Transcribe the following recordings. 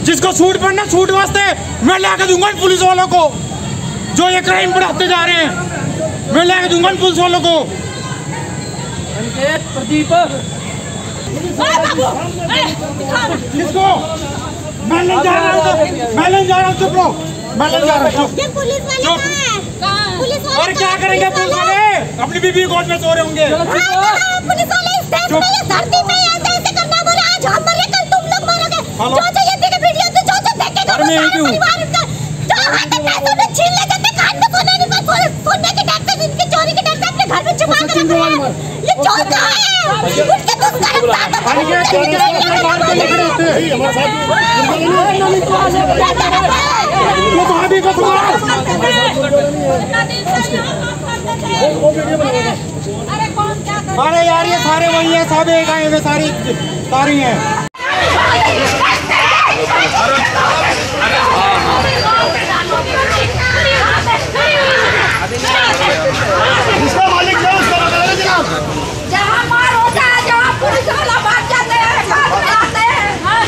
जिसको सूट पड़ना सूट वास्ते मैं लाके दूंगा पुलिस वालों को, जो ये क्राइम बढ़ाते जा रहे हैं मैं लाके दूंगा पुलिस वालों को। प्रदीप किसको मैं नहीं जा रहा हूँ, मैं नहीं जा रहा हूँ, चुप रहो, मैं नहीं जा रहा हूँ। और क्या करेंगे पुलिस वाले? अपनी बीबी गोद में सो रहे होंगे। पुलिस वाले इस देश में, ये धरती पे ऐसे करना बोले, आज हम मरे कल तुम लोग मरोगे। जो ये देखे वीडियो से जो देखेगा वो परिवार उनका जो हाथ में पैसे में छीन ले जाते, कान में सोने नहीं पर सोने के डर से, इनकी चोरी के डर से अपने घर में छुपा कर रखते हैं। ये चोर कहाँ है? उसके तो अरे यार ये सारे वही हैं, सब एक आए हुए, सारी हैं। इसका मालिक क्या उसका बता रहे जनाब। जहाँ मार होता है, जहाँ पुलिस वाला भाग जाते हैं, घर में आते हैं,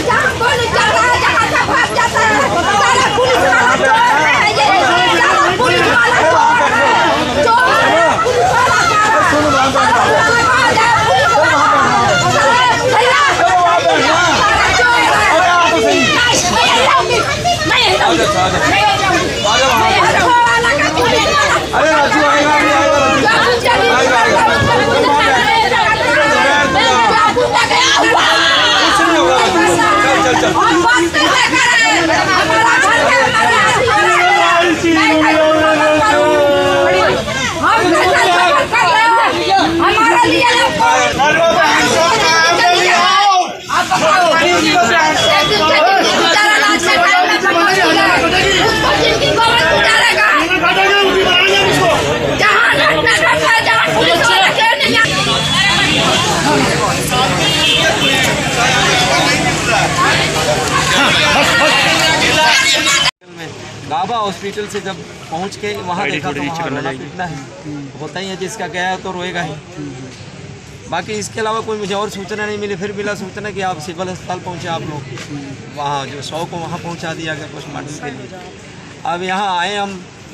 जहाँ गोली चल रहा है जहाँ से भाग जाता है, सारा पुलिस वाला चोर है, ये सारा पुलिस वाला चोर है, चोर है, पुलिस वाला गाबा हॉस्पिटल से जब पहुंच के वहाँ देखा तो वहाँ रोना पीटना है, होता ही है, जिसका गया है तो रोएगा ही। बाकी इसके अलावा कोई मुझे और सूचना नहीं मिली। फिर मिला सूचना कि आप सिविल अस्पताल पहुँचे, आप लोग वहाँ जो 100 को वहाँ पहुँचा दिया गया पोस्टमार्टम के लिए। अब यहाँ आए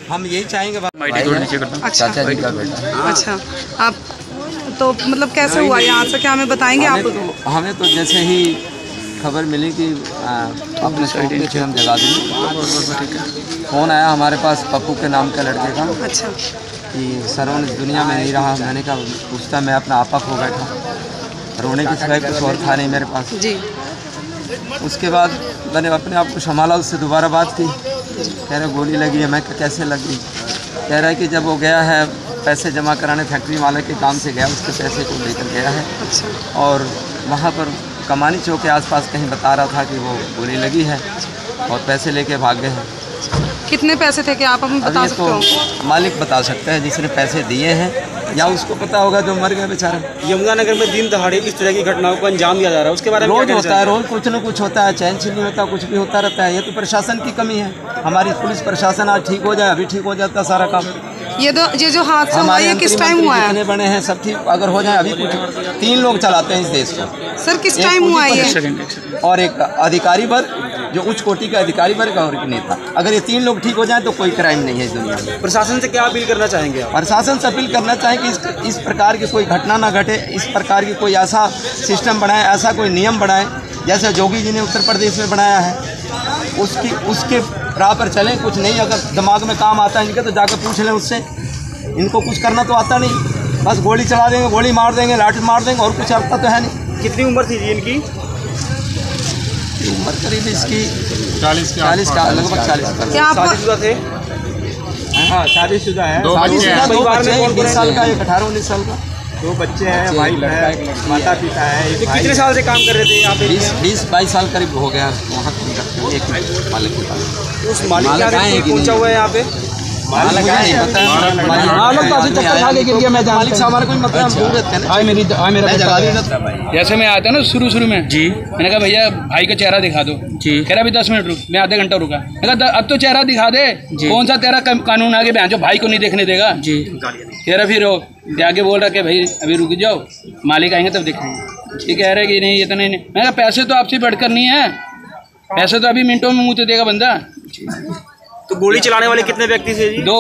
हम यही चाहेंगे। चाचा जी का बेटा। अच्छा, आप तो मतलब कैसे हुआ यहाँ से, क्या हमें बताएंगे आप? हमें तो जैसे ही खबर मिली कि अपने स्टूडियो से हम जगा देंगे, फ़ोन आया हमारे पास पप्पू के नाम का लड़के का। अच्छा। कि सरवन इस दुनिया में नहीं रहा। मैंने कहा पूछता, मैं अपना आपा खो बैठा, रोने के सिवाय कुछ और था नहीं मेरे पास जी। उसके बाद मैंने अपने आप को संभाला, उससे दोबारा बात की। कह रहे गोली लगी है। मैं कैसे लगी? कह रहा है कि जब वो गया है पैसे जमा कराने, फैक्ट्री वाले के काम से गया, उसके पैसे को लेकर गया है। अच्छा। और वहाँ पर कमानी चौक के आसपास कहीं बता रहा था कि वो गोली लगी है और पैसे लेके भाग गए हैं। कितने पैसे थे, क्या आप हमें बता सकते हो? तो मालिक बता सकते हैं, जिसने पैसे दिए हैं, या उसको पता होगा जो मर गया बेचारा। यमुनानगर में दिन दहाड़े इस तरह की घटनाओं को अंजाम दिया जा रहा है, उसके बारे में रोज होता है, रोज कुछ न कुछ होता है, चैन छिनी होता है, कुछ भी होता रहता है। ये तो प्रशासन की कमी है। हमारी पुलिस प्रशासन आज ठीक हो जाए, अभी ठीक हो जाता सारा काम। ये जो हादसा हुआ ये किस टाइम हुआ है? जितने बने हैं सब ठीक अगर हो जाए। अभी कुछ 3 लोग चलाते हैं इस देश को। सर किस टाइम हुआ ये? और एक अधिकारी वर्ग जो उच्च कोटि का अधिकारी वर्ग और एक नेता, अगर ये 3 लोग ठीक हो जाए तो कोई क्राइम नहीं है इस दुनिया में। प्रशासन से क्या अपील करना चाहेंगे आप? प्रशासन से अपील करना चाहें कि इस प्रकार की कोई घटना ना घटे, इस प्रकार की कोई ऐसा सिस्टम बनाए, ऐसा कोई नियम बनाए जैसे जोगी जी ने उत्तर प्रदेश में बनाया है, उसके राह पर चलें। कुछ नहीं अगर दिमाग में काम आता है इनके तो जाकर पूछ लें उससे। इनको कुछ करना तो आता नहीं, बस गोली चला देंगे, गोली मार देंगे, लाठी मार देंगे, और कुछ आता तो है नहीं। कितनी उम्र थी जी इनकी? उम्र करीब इसकी 40 का, लगभग 40 का। क्या आप शादीशुदा थे? हाँ शादीशुदा है। 2 बच्चे, 20 साल का, 18-19 साल का। 2 बच्चे हैं, भाई है, माता पिता है। कितने साल से काम कर रहे थे यहाँ पे? 20-22 साल करीब हो गया वहाँ एक मालिक के पास। उस मालिक पहुँचा हुआ है यहाँ पे? मालिक से हमारा कोई मतलब जैसे मैं आया था ना शुरू में जी, मैंने कहा भैया भाई का चेहरा दिखा दो जी। कह रहा अभी 10 मिनट रुक। मैं आधा घंटा रुका। मैं कहा अब तो चेहरा दिखा दे। कौन सा तेरा कानून आगे बहन जो भाई को नहीं देखने देगा जी। कह रहा फिर आगे बोल रहा कि भाई अभी रुक जाओ, मालिक आएंगे तब दिखाएंगे। ये कह रहे कि नहीं ये तो नहीं। मैं कहा पैसे तो आपसे बढ़कर नहीं है, ऐसे तो अभी मिनटों में मुँह तो देगा बंदा। तो गोली चलाने वाले कितने व्यक्ति थे जी? दो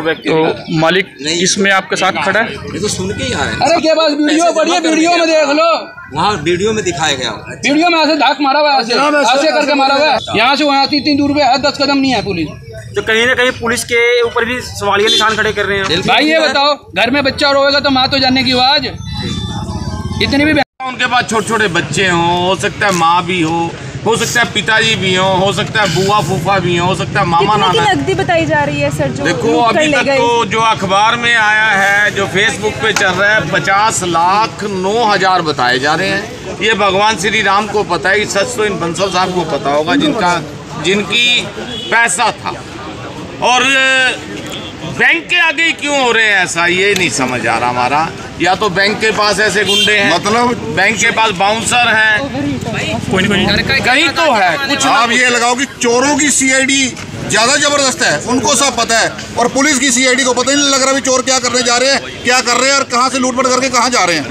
व्यक्ति। तो मालिक इसमें आपके साथ खड़ा है? ये तो सुन के ही आ रहे हैं। अरे क्या बात, वीडियो बढ़िया, वीडियो में देख लो, वहाँ वीडियो में दिखाया गया, वीडियो में ऐसे धाक मारा हुआ है, ऐसे करके मारा हुआ है। यहाँ से वहाँ इतनी दूर पे है, 10 कदम नहीं है पुलिस। तो कहीं ना कहीं पुलिस के ऊपर भी सवालिया निशान खड़े कर रहे हैं। भाई ये बताओ, घर में बच्चा रोएगा तो माँ तो जाने की आवाज, इतनी भी उनके पास छोटे छोटे बच्चे हों, हो सकता है माँ भी हो सकता है पिताजी भी हो सकता है बुआ फूफा भी हो सकता है मामा नाना। नकदी बताई जा रही है सर जो देखो अभी तक तो जो अखबार में आया है, जो फेसबुक पे चल रहा है, 50,09,000 बताए जा रहे हैं। ये भगवान श्री राम को पता है, सच तो इन बंसल साहब को पता होगा जिनकी पैसा था। और बैंक के आगे ही क्यों हो रहे हैं ऐसा, ये नहीं समझ आ रहा हमारा। या तो बैंक के पास ऐसे गुंडे हैं, मतलब बैंक के पास बाउंसर हैं, कहीं तो है कुछ। आप ये लगाओ कि चोरों की सीआईडी ज्यादा जबरदस्त है, उनको सब पता है, और पुलिस की सीआईडी को पता ही नहीं लग रहा भी चोर क्या करने जा रहे हैं, क्या कर रहे हैं और कहाँ से लूटपाट करके कहाँ जा रहे हैं।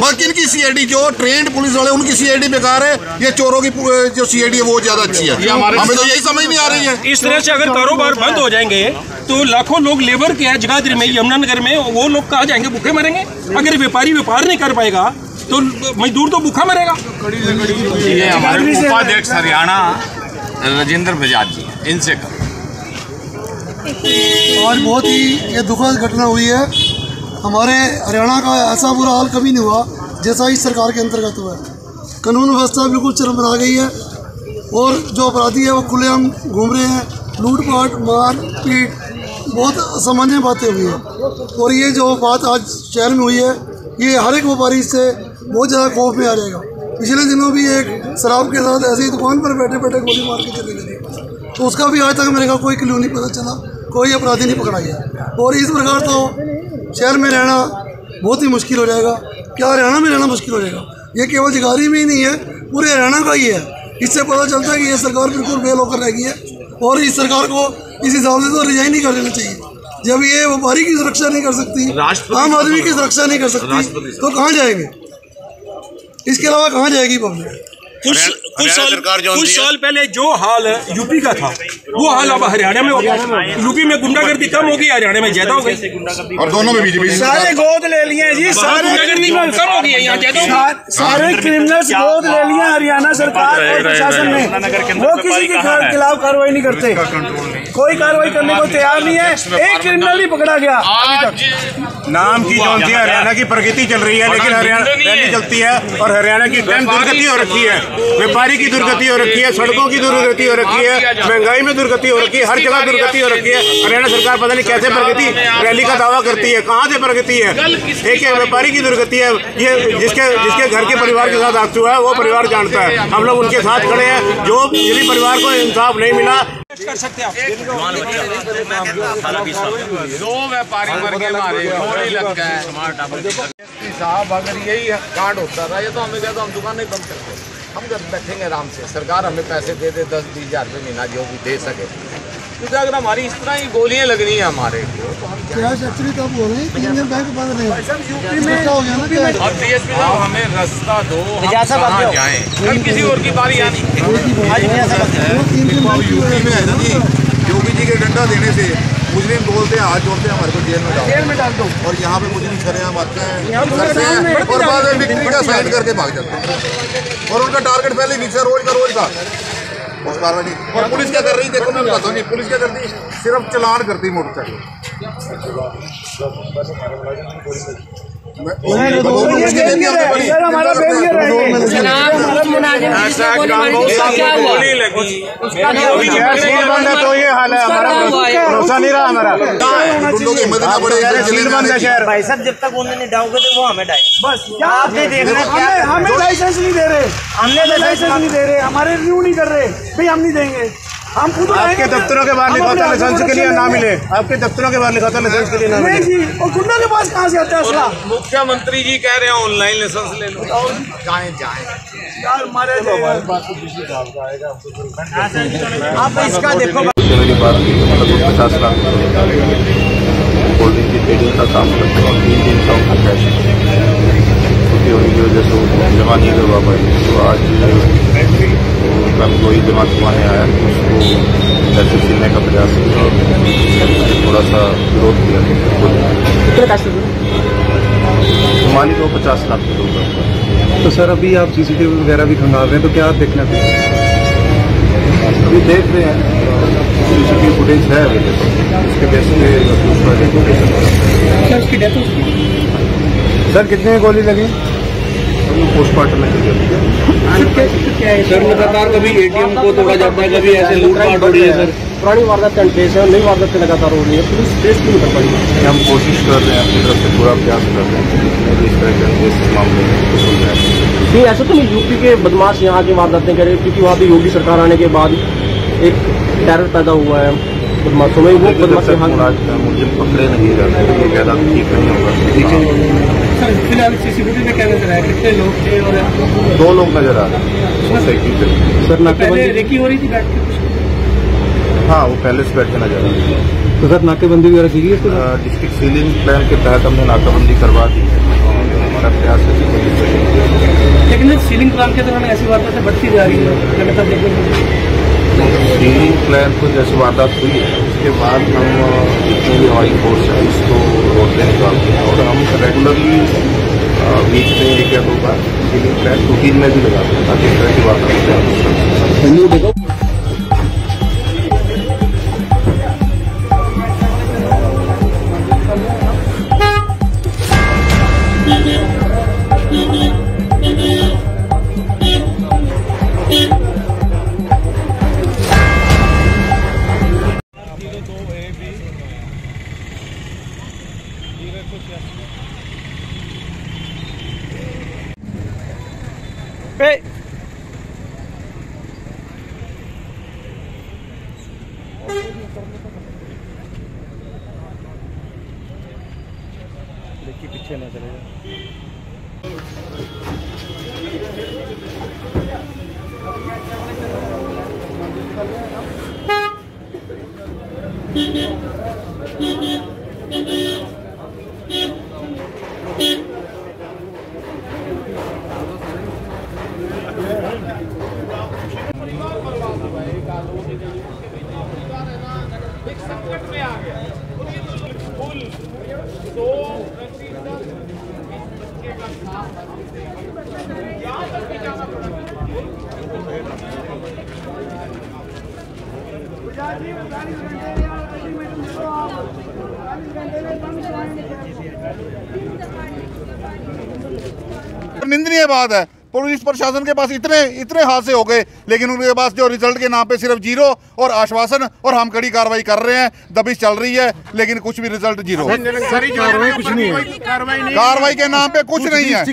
बस इनकी सीआईडी, जो ट्रेंड पुलिस वाले उनकी सीआईडी बेकार है, ये चोरों की जो सीआईडी है वो ज्यादा अच्छी है। हमें तो यही समझ नहीं आ रही है। इस तरह से अगर कारोबार बंद हो जाएंगे तो लाखों लोग लेबर के जगाधरी में, यमुनानगर में, वो लोग कहाँ जाएंगे, भूखे मरेंगे। अगर व्यापारी व्यापार नहीं कर पाएगा तो मजदूर तो भूखा मरेगा। ये हमारे उपाध्यक्ष हरियाणा राजेंद्र बजाज जी, इनसे करो। आज बहुत ही ये दुखद घटना हुई है। हमारे हरियाणा का ऐसा बुरा हाल कभी नहीं हुआ जैसा इस सरकार के अंतर्गत हुआ है। कानून व्यवस्था बिल्कुल चरमरा गई है और जो अपराधी है वो खुलेआम घूम रहे हैं। लूटपाट, मार पीट, बहुत असामान्य बातें हुई हैं। और ये जो बात आज शहर में हुई है, ये हर एक व्यापारी से बहुत ज़्यादा खौफ में आ जाएगा। पिछले दिनों भी एक शराब के साथ ऐसे ही दुकान पर बैठे बैठे गोली मार के चले गए, तो उसका भी आज तक मेरे को कोई क्लू नहीं पता चला, कोई अपराधी नहीं पकड़ा गया। और इस प्रकार तो शहर में रहना बहुत ही मुश्किल हो जाएगा। क्या हरियाणा में रहना मुश्किल हो जाएगा? ये केवल जगाधरी में ही नहीं है, पूरे हरियाणा का ही है। इससे पता चलता है कि ये सरकार बिल्कुल फेल होकर रह गई है और इस सरकार को इस हिसाब से तो रिजाइन नहीं कर देना चाहिए। जब ये व्यापारी की सुरक्षा नहीं कर सकती, आम आदमी की सुरक्षा नहीं कर सकती, तो कहाँ जाएंगे? इसके अलावा कहाँ जाएगी पब्लिक? कुछ साल पहले जो हाल यूपी का था वो हाल अब हरियाणा में हो गया। यूपी में गुंडागर्दी कम हो गई, हरियाणा में ज्यादा हो गई। और दोनों में बीजेपी सारे गोद ले लिए जी, सारे गुंडागर्दी कम हो गई है यहाँ ज्यादा। सारे क्रिमिनल्स गोद ले लिए हरियाणा सरकार और प्रशासन ने। वो किसी के खिलाफ कार्रवाई नहीं करते, कोई कार्रवाई करने को तैयार नहीं है। एक क्रिमिनल ही पकड़ा गया अभी तक। नाम की जो हरियाणा की प्रगति चल रही है, लेकिन हरियाणा रैली चलती है और हरियाणा की दुर्गति हो रखी है। व्यापारी की दुर्गति हो रखी है, सड़कों की दुर्गति हो रखी है, महंगाई में दुर्गति हो रखी है, हर जगह दुर्गति हो रखी है। हरियाणा सरकार पता नहीं कैसे प्रगति रैली का दावा करती है, कहाँ से प्रगति है? एक व्यापारी की दुर्गति है। ये जिसके घर के परिवार के साथ हादसा हुआ है वो परिवार जानता है। हम लोग उनके साथ खड़े हैं। जो जिस परिवार को इंसाफ नहीं मिला कर सकते हैं। दो व्यापारी मर गए, मारे गोली लग गए साहब। अगर यही कांड होता रहा, ये तो हमें कहता हम दुकान नहीं बंद करते, हम घर बैठेंगे आराम से। सरकार हमें पैसे दे दे 10-20 हज़ार रुपये महीना जो भी दे सके, क्योंकि अगर हमारी इस तरह ही गोलियां लगनी है हमारे को तो हम अब डीएसपी साहब हमें रास्ता दो, हम कहाँ जाएं? कल किसी और की बारी आनी। यूपी में है ना जी, योगी जी के डंडा देने से मुजरिम बोलते हैं, हाथ जोड़ते हैं, हमारे को जेल में डाल दो। और यहाँ पे मुजरिम सरेआम आते हैं और बाद में बिक्री का साइन करके भाग जाते हैं। और उनका टारगेट पहले ही रोज का उस कार्रवाई। और पुलिस क्या कर रही है? देखो मैं बताता हूँ, पुलिस क्या करती, सिर्फ चलान करती मोटरसाइकिल। तो ये हाल है, हमारा भरोसा नहीं रहा हमारा। भाई साहब जब तक उन्हें नहीं डालोगे तो वो हमें डालेंगे। बस आपने देखना, हमें लाइसेंस नहीं दे रहे, हमने लाइसेंस नहीं दे रहे, हमारे रिन्यू नहीं कर रहे भाई, हम नहीं देंगे। हम खुद आपके दफ्तरों के बाहर लिखा होता है लाइसेंस के लिए ना मिले, आपके दफ्तरों के बाहर लिखा होता है लाइसेंस के लिए ना मिले जी। और गुंडा के पास कहाँ से आता है असला? मुख्यमंत्री जी कह रहे हैं ऑनलाइन लाइसेंस ले लो, जाएं यार मारे आप इसका देखो। मेरी बात की तो मतलब 50 लाख कोल्ड ड्रिंक की ट्रेडिंग का काम करते हैं और 300 का कैश छुट्टी होने की वजह से वो जमा नहीं करवा पाई। तो आज उनका एम्प्लॉई जमा करवाने आया, उसको पैसे छीनने का प्रयास किया और थोड़ा सा विरोध किया। कितने पैसे मालिक को 50 लाख के लोग। तो सर अभी आप CCTV वगैरह भी खंगाल रहे हैं, तो क्या देखना चाहिए? अभी देख रहे हैं, CCTV फुटेज है अवेलेबल, उसके बेस पे उसकी डेथ हुई। सर कितने गोली लगी? पोस्टमार्टम में सर लगातार कभी ATM को तोड़ा जाता है, कभी ऐसे लूटपाट हो रही है। सर पुरानी वारदात कंटेस है, नई वारदात लगातार हो रही है, पुलिस ट्रेस क्यों कर पाई? हम कोशिश कर रहे हैं, अपनी तरफ से पूरा प्रयास कर रहे हैं इस तरह के इस मामले में सुन जाए। नहीं ऐसा तो नहीं, यूपी के बदमाश यहाँ की वारदातें करें, क्योंकि वहाँ पे योगी सरकार आने के बाद एक टेरर पैदा हुआ है बदमाशों में। वो बदमाश मुझे पकड़े नहीं जाते तो ये कहना ठीक नहीं होगा। सर फिलहाल CCTV में क्या नजर आया, कितने लोग थे? और 2 लोग नजर आ रहे हैं। सर नाकेबंदी रेकी हो रही थी बैठ के? हाँ, वो पहले से बैठ के नजर आ रहे हैं। तो सर नाकेबंदी वगैरह की गई? डिस्ट्रिक्ट सीलिंग प्लान के तहत हमने नाकाबंदी करवा दी है और हमारा प्रयास है। लेकिन सीलिंग प्लान के दौरान ऐसी वारदातें बढ़ती जा रही है लगातार देखने को। सीलिंग प्लान को जैसे वारदात हुई है उसके बाद हम जितनी भी हमारी फोर्स है उसको रोड पे निकालते हैं और हम रेगुलरली वीक में 1 या 2 बार सीलिंग प्लान रूटीन में भी लगाते हैं ताकि इस तरह की वारदात। देखिए पीछे ना चलेगा। निंदनीय बात है। पुलिस प्रशासन के पास इतने हादसे हो गए, लेकिन उनके पास जो रिजल्ट के नाम पे सिर्फ 0 और आश्वासन, और हम कड़ी कार्रवाई कर रहे हैं, दबिश चल रही है, लेकिन कुछ भी रिजल्ट 0। कुछ नहीं है, कार्रवाई के नाम पे कुछ नहीं है,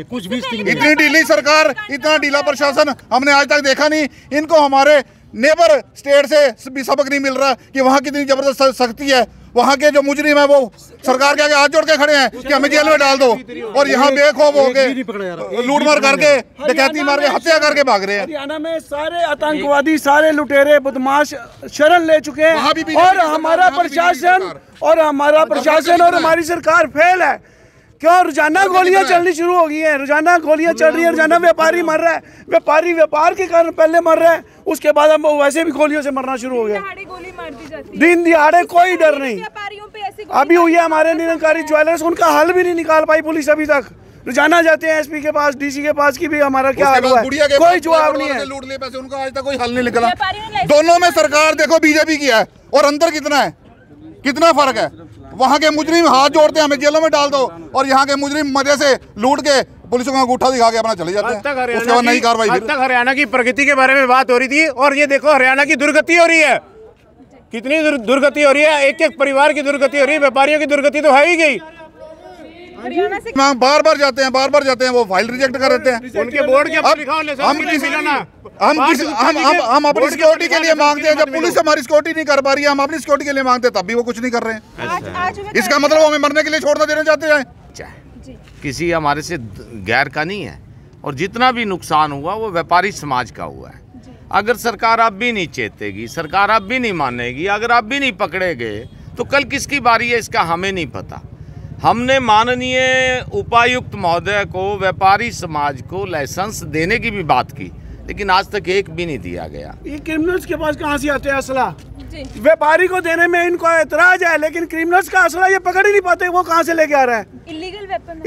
कुछ भी। इतनी ढीली सरकार, इतना ढीला प्रशासन हमने आज तक देखा नहीं। इनको हमारे नेबर स्टेट से भी सबक नहीं मिल रहा कि वहाँ कितनी जबरदस्त सख्ती है। वहाँ के जो मुजरिम है वो सरकार के आगे हाथ जोड़ के खड़े हैं कि हमें जेल में डाल दो, और यहाँ बेखौफ हो के लूट मार करके, डकैती मार के, हत्या करके भाग रहे हैं। हरियाणा में सारे आतंकवादी, सारे लुटेरे, बदमाश शरण ले चुके हैं, और हमारा प्रशासन और हमारी सरकार फेल है। क्यों? रोजाना गोलियां चलनी शुरू हो गई हैं, रोजाना गोलियां चल रही है, रोजाना व्यापारी मर रहा है, व्यापारी व्यापार के कारण पहले मर रहा है, उसके बाद हम वैसे भी गोलियों से मरना शुरू हो गया। दिन दिहाड़े कोई डर नहीं। अभी हुई है हमारे निरंकारी ज्वेलर्स, उनका हल भी नहीं निकाल पाई पुलिस अभी तक। रोजाना जाते हैं SP के पास, DC के पास, की भी हमारा क्या हाल हुआ है, कोई जवाब नहीं है। लूट लिए पैसे, उनका आज तक कोई हल नहीं निकला। दोनों में सरकार देखो BJP की है, और अंदर कितना है, कितना फर्क है। वहाँ के मुजरिम हाथ जोड़ते हैं हमें जेलों में डाल दो, और यहाँ के मुजरिम मजे से लूट के पुलिस को अंगूठा दिखा के अपना चले जाते हैं। उसके बाद नई कार्रवाई। आज तक हरियाणा की प्रगति के बारे में बात हो रही थी, और ये देखो हरियाणा की दुर्गति हो रही है। कितनी दुर्गति हो रही है, एक परिवार की दुर्गति हो रही है, व्यापारियों की दुर्गति तो है ही गई। बार बार जाते हैं, वो फाइल रिजेक्ट कर देते हैं। उनके बोर्ड के हम अपनी सिक्योरिटी के लिए मांगते हैं, जब पुलिस हमारी सिक्योरिटी नहीं कर पा रही है, हम अपनी सिक्योरिटी के लिए मांगते हैं, तब भी वो कुछ नहीं कर रहे हैं। इसका मतलब हमें मरने के लिए छोड़ना देना चाहते हैं। किसी हमारे से गैर का नहीं है, और जितना भी नुकसान हुआ वो व्यापारी समाज का हुआ है। अगर सरकार अब भी नहीं चेतेगी, सरकार अब भी नहीं मानेगी, अगर अब भी नहीं पकड़े गए, तो कल किसकी बारी है इसका हमें नहीं पता। हमने माननीय उपायुक्त महोदय को व्यापारी समाज को लाइसेंस देने की भी बात की, लेकिन आज तक एक भी नहीं दिया गया। ये क्रिमिनल्स के पास कहाँ से आते हैं असला? व्यापारी को देने में इनको एतराज है, लेकिन क्रिमिनल्स का असला ये पकड़ ही नहीं पाते, वो कहाँ से लेके आ रहा है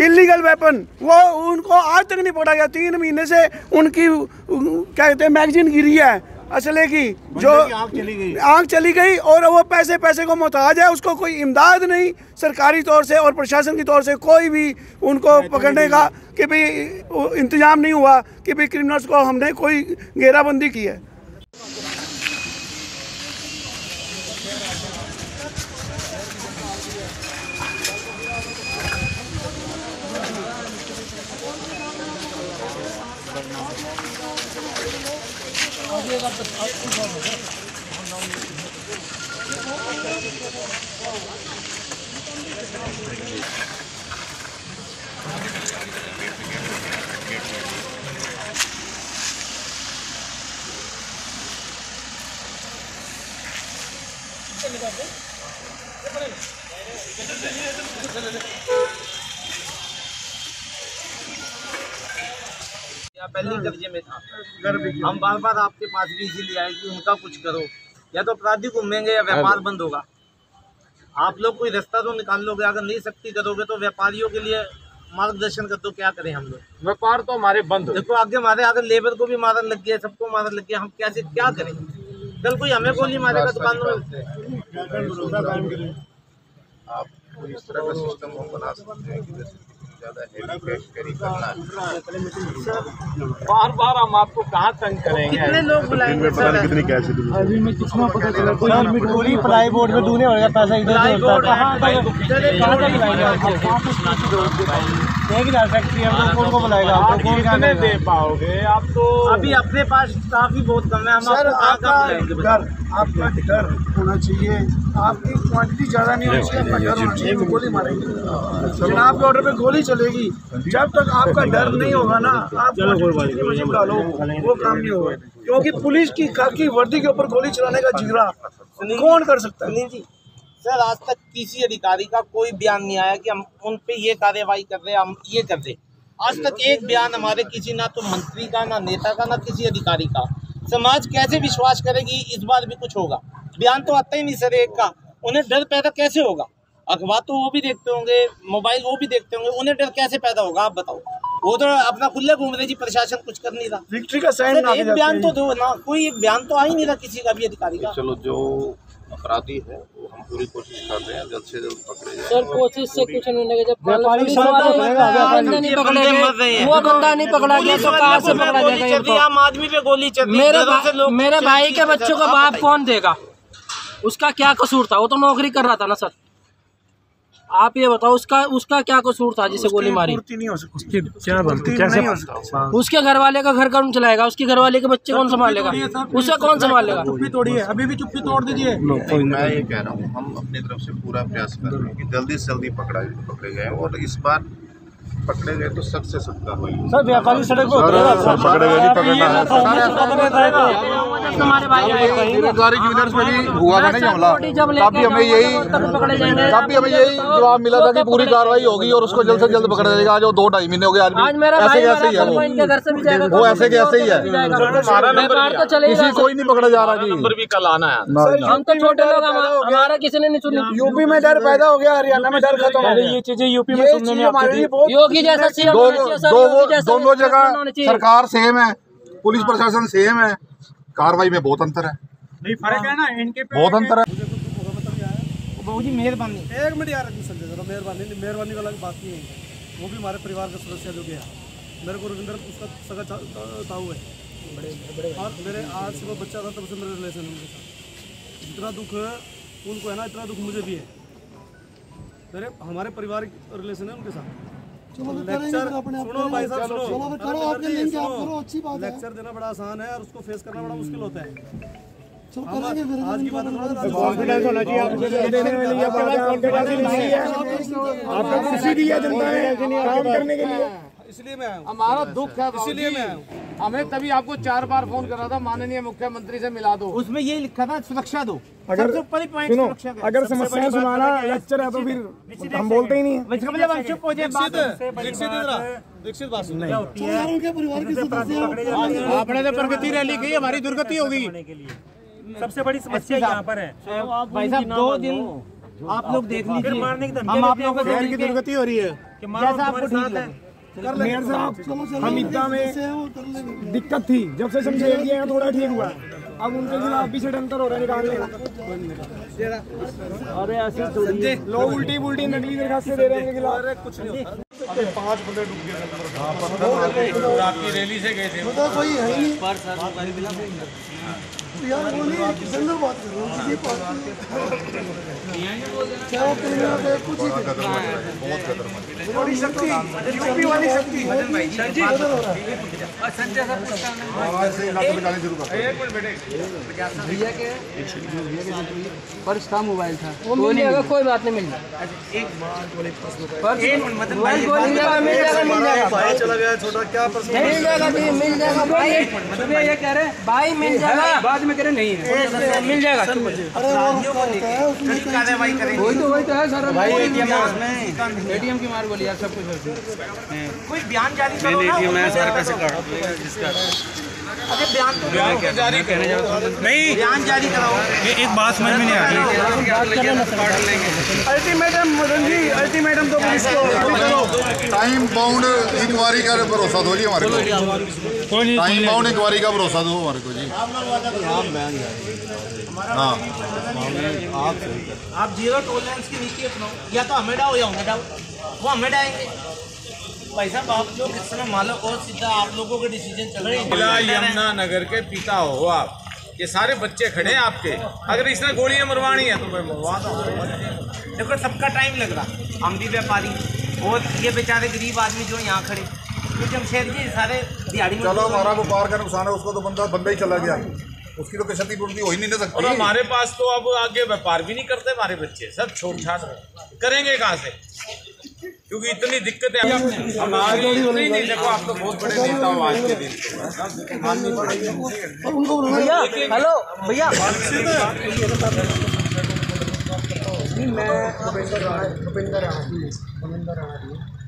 इलीगल वेपन। वो उनको आज तक नहीं पकड़ा गया। 3 महीने से उनकी क्या कहते हैं मैगजीन गिरी है असले की, जो आँख चली गई और वो पैसे को मोहताज है। उसको कोई इमदाद नहीं सरकारी तौर से और प्रशासन की तौर से कोई भी उनको पकड़ने का कि भाई इंतजाम नहीं हुआ कि भाई क्रिमिनल्स को हमने कोई घेराबंदी की है। पहले कर्जे में था, हम बार बार आपके पास भी इसीलिए आए कि उनका कुछ करो, या तो अपराधी घूमेंगे या व्यापार बंद होगा। आप लोग कोई रास्ता तो निकाल लोगे, अगर नहीं सख्ती करोगे तो व्यापारियों के लिए मार्गदर्शन कर दो। क्या करें हम लोग? व्यापार तो हमारे बंद, देखो आगे हमारे अगर लेबर को भी मारन लग गया, सबको मारन लग गया, हम कैसे क्या करें? कल कोई हमें गोली मारेगा दुकानों में। आप कोई इस तरह का सिस्टम हम बना सकते हैं कि जैसे बार बार हम आपको कहाँ तंग करेंगे? कितने लोग बुलाएंगे सर? कितनी कैश अभी में कितना पता चला? कोई प्लाई बोर्ड में दूने होगा पैसा इधर से होता है। कहाँ तक बुलाएगा फैक्ट्री हम लोग को बुलाएगा? आपको कितने दे पाओगे? आप तो अभी अपने पास काफी बहुत कम है। हम आपका डर होना चाहिए, आपकी क्वांटिटी ज्यादा नहीं होनी चाहिए, आपका डर होना चाहिए। वो गोली मारेंगे, जनाब के ऑर्डर पे गोली चलेगी। जब तक आपका डर नहीं होगा ना, आप डालो वो काम नहीं होगा, क्योंकि पुलिस की खाकी वर्दी के ऊपर गोली चलाने का जिगरा कौन कर सकता है? जी सर, आज तक किसी अधिकारी का कोई बयान नहीं आया कि हम उन पे ये कार्रवाई कर रहे हैं, हम ये कर रहे। आज तक एक बयान हमारे किसी, ना तो मंत्री का, ना नेता का, ना किसी अधिकारी का। समाज कैसे विश्वास करेगी इस बार भी कुछ होगा? बयान तो आता ही नहीं सर एक का। उन्हें डर पैदा कैसे होगा? अखबार तो वो भी देखते होंगे, मोबाइल वो भी देखते होंगे, उन्हें डर कैसे पैदा होगा आप बताओ? वो तो अपना खुले घूम रहे जी, प्रशासन कुछ कर नहीं रहा। विक्ट्री का साइन एक बयान तो दो ना, कोई एक बयान तो आ ही नहीं रहा किसी का भी अधिकारी का। चलो जो अपराधी है वो हम पूरी कोशिश कर रहे हैं जल्द से जल्द पकड़े जाए। सर कोशिश से कुछ नहीं लगेगा, जब नहीं पकड़ेंगे, वो बंदा नहीं पकड़ा गया तो कहाँ से पकड़ा जाएगा? आम आदमी पे गोली चल रही है। मेरे भाई के बच्चों का बाप कौन देगा? उसका क्या कसूर था? वो तो नौकरी कर रहा था ना सर। आप ये बताओ उसका क्या कसूर था जिसे गोली मारी? नहीं हो सकती, क्या कैसे? उसके घर वाले का घर कौन चलाएगा? उसके घर वाले के बच्चे कौन संभालेगा? उसे कौन संभालेगा? चुप्पी तोड़िए, अभी भी चुप्पी तोड़ दीजिए। मैं ये कह रहा हूँ, हम अपनी तरफ से पूरा प्रयास कर रहे हैं कि जल्दी से जल्दी पकड़े गए, और इस बार पकड़े गए तो सख्त से सख्त कार्रवाई। सर व्यापारी सड़क पर पकड़े गए, पकड़ना है। हमारे भाई बेरोजगारी यूनियंस में भी हुआ था नहीं हमला, तब भी हमें यही जवाब मिला था कि पूरी कार्रवाई होगी और उसको जल्द से जल्द पकड़ा जाएगा। आज वो 2-2.5 महीने हो गए, आज भी ऐसे कैसे ही है वो ऐसे कैसे ही है, किसी कोई नहीं पकड़ा जा रहा जी। नंबर भी कल आना है। हम तो छोटे लोग, हमारा किसी ने नहीं सुनी। यूपी में डर पैदा हो गया, हरियाणा में डर खत्म हो गया। ये चीजें यूपी में सुनने में आती थी। योगी जैसा सीएम दोनों जगह सरकार सेम है, पुलिस प्रशासन सेम है, कार्रवाई में बहुत अंतर है। नहीं फर्क है ना, इनके बहुत अंतर है। बहू जी मेहरबानी, 1 मिनट यार संजय जरा, मेहरबानी वाला बात नहीं है। वो भी हमारे परिवार का सदस्य जो गया, मेरे को रविंदर उसका सगा ताऊ है, और मेरे आज से वो बच्चा था तब से मेरे रिलेशन उनके साथ। जितना दुख है उनको है ना, इतना दुख मुझे भी है। मेरे हमारे परिवार रिलेशन है उनके साथ। लेक्चर सुनो भाई साहब, सुनो, लेक्चर देना बड़ा आसान है और उसको फेस करना बड़ा मुश्किल होता है। आज की बात कॉन्फिडेंस होना चाहिए, आपको देने में नहीं, आपके पास कॉन्फिडेंस नहीं है, आपको खुशी दी है जनता ने काम करने के लिए, इसलिए मैं आया हूं। हमारा दुख है, इसीलिए मैं आया हूं। हमें तभी आपको 4 बार फोन करा था, माननीय मुख्यमंत्री से मिला दो। उसमें ये लिखा था सुरक्षा दो। अगर सुनो, अगर समस्याएं सुनाना लेक्चर है तो फिर हम बोलते ही नहीं है। मतलब हम चुप हो जाए। आपने तो प्रगति रैली की, हमारी दुर्गति होगी। सबसे बड़ी समस्या यहाँ पर है भाई साहब, 2 दिन आप लोग देख लीजिए, हम आप लोगों को की दुर्गति हो रही है। जैसा आपको ठीक लगे। मेयर साहब, हम इतना में दिक्कत थी, जब से शमशेर जी हैं थोड़ा ठीक हुआ। अब उनके खिलाफ भी षड्यंत्र हो रहा है निकालने का। अरे ऐसे थोड़ी लोग उल्टी पुल्टी नकली दरखास्तें दे रहे हैं उनके खिलाफ। कुछ नहीं होता। 5 बंदे डूब गए। आपकी रैली से गए थे। कोई है ही यार, वो नहीं जनरल बात कर रहा हूँ। क्या वो कुछ ही बहुत खतरनाक बड़ी शक्ति, यूपी वाली शक्ति। भैया के पर्स था, मोबाइल था, वो मिल जाएगा, कोई बात नहीं, मिल जाएगा। चला गया छोटा, क्या पर्स मिल जाएगा जी, मिल जाएगा भाई। ये कह रहे भाई मिल जाएगा, बाद में कह रहे नहीं है, मिल जाएगा। अरे वही तो है सर भाई। एटीएम की मार बोली यार, सब कुछ कोई बयान जारी करो ना। अरे बयान तो जारी करने नहीं, बयान जारी कराओ। एक बात समझ में नहीं आ रही। अल्टीमेटम जी, अल्टीमेटम तो पुलिस को टाइम बाउंड इंक्वायरी का भरोसा दो जी हमारे को। टाइम बाउंड इंक्वायरी का भरोसा दो हमारे को जी। हाँ, आप 0 टॉलरेंस की नीति अपनाओ, या तो हमें डाओ या हमें डाओ। वो हमें डाएंगे। भाई साहब, आप लोग इस समय मालक और सीधा आप लोगों के डिसीजन चल रहे हैं। जिला यमुना नगर के पिता हो आप, ये सारे बच्चे खड़े हैं आपके। अगर इसने गोलियां मरवानी है तो मैं मरवा दो। देखो, सबका टाइम लग रहा। हम भी व्यापारी और ये बेचारे गरीब आदमी जो यहाँ खड़े, ये जमशेद जी सारे दिहाड़ी। चलो, हमारा व्यापार का नुकसान है, उसको तो बंदा ही चला गया, उसकी तो क्षतिपूर्ति हो ही नहीं सकती। और हमारे पास तो अब आगे व्यापार भी नहीं करते हमारे बच्चे, सब छोड़ छाड़ करेंगे कहाँ से, क्योंकि इतनी दिक्कतें हमारी नहीं। देखो, आप तो बहुत बड़े नेता हो आज के दिन। भैया हेलो भैया,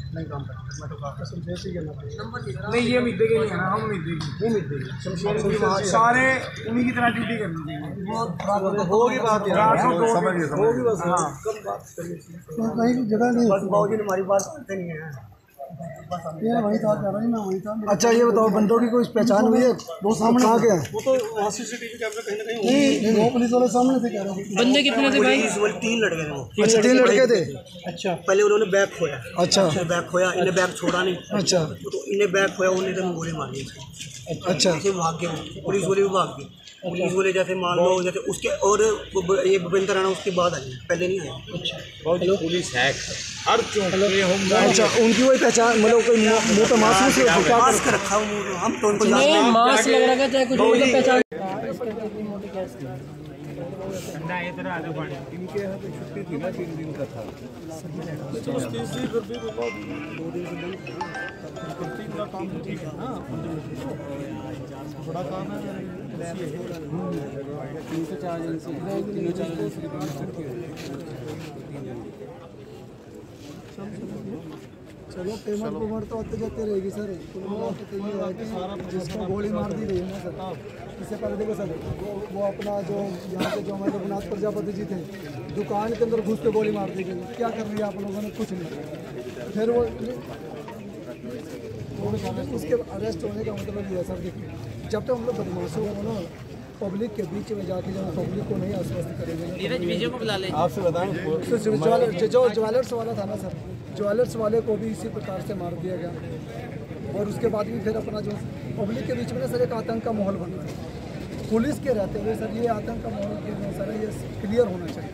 नहीं काम करता, मैं तो काफी शमशेर से नहीं, ये मिद्दे के नहीं है ना, हम मिद्दे की, वो मिद्दे की शमशेर की सारे उन्हीं की तरह ड्यूटी करनी चाहिए। होगी बात यार, होगी बस। हाँ, कहीं जगह नहीं, बस बाबूजी हमारी बात करते नहीं है। ये वही था, कह रहा हूं ना, वही था। अच्छा, ये बताओ, बंदों की कोई पहचान हुई है? वो सामने कहाँ के हैं? वो तो वहाँ सीसीटीवी कैमरा कहीं ना कहीं नहीं, वो पुलिस वाले सामने से कह रहा हूँ। बंदे कितने थे भाई? 3 लड़के थे वो। अच्छा, 3 लड़के थे। अच्छा, पहले उन्होंने बैग खोया। अच्छा, बैग खोया, इन्हें बैग छोड़ा नहीं। अच्छा, तो इन्हें बैग खोया, उन्हें तो गोली मारी। अच्छा, भाग गए, पुलिस वाले भी भाग गए। पुलिस वाले जैसे मान लो, जैसे उसके और ये भूपेंद्र राणा उसके बाद आई, पहले नहीं आए। अच्छा, पुलिस है हर चौक। अच्छा, उनकी वही पहचान, मतलब कोई मुँह पे मास्क रखा, हम तो उनको नहीं मास्क लग रहा है, चाहे कुछ भी पहचान। इनके यहाँ पे छुट्टी थी ना, 3 दिन का था। काम ठीक है ना, बड़ा काम है। 304 एजेंसी, 304 एजेंसी चलो, पेमेंट तो आते जाते रहेगी सर। जिसको गोली मार दी रही है ना सर, इससे पहले देखो सर, वो अपना जो यहाँ के जो हमारे रघुनाथ प्रजापति जी थे, दुकान के अंदर घुस के गोली मार दी गई। क्या कर रही है आप लोगों ने? कुछ नहीं। फिर वो उसके अरेस्ट होने का मतलब ये है सर, देखिए, जब तक हम लोग बदमाशों को ना पब्लिक के बीच में जाके जब पब्लिक को नहीं आश्वस्त करेंगे। आपसे बताएं, जो ज्वेलर्स वाला था ना सर, ज्वेलर्स वाले को भी इसी प्रकार से मार दिया गया। और उसके बाद भी फिर अपना जो पब्लिक के बीच में ना सर एक आतंक का माहौल बना है। पुलिस के रहते हुए सर ये आतंक का माहौल सर ये क्लियर होना चाहिए।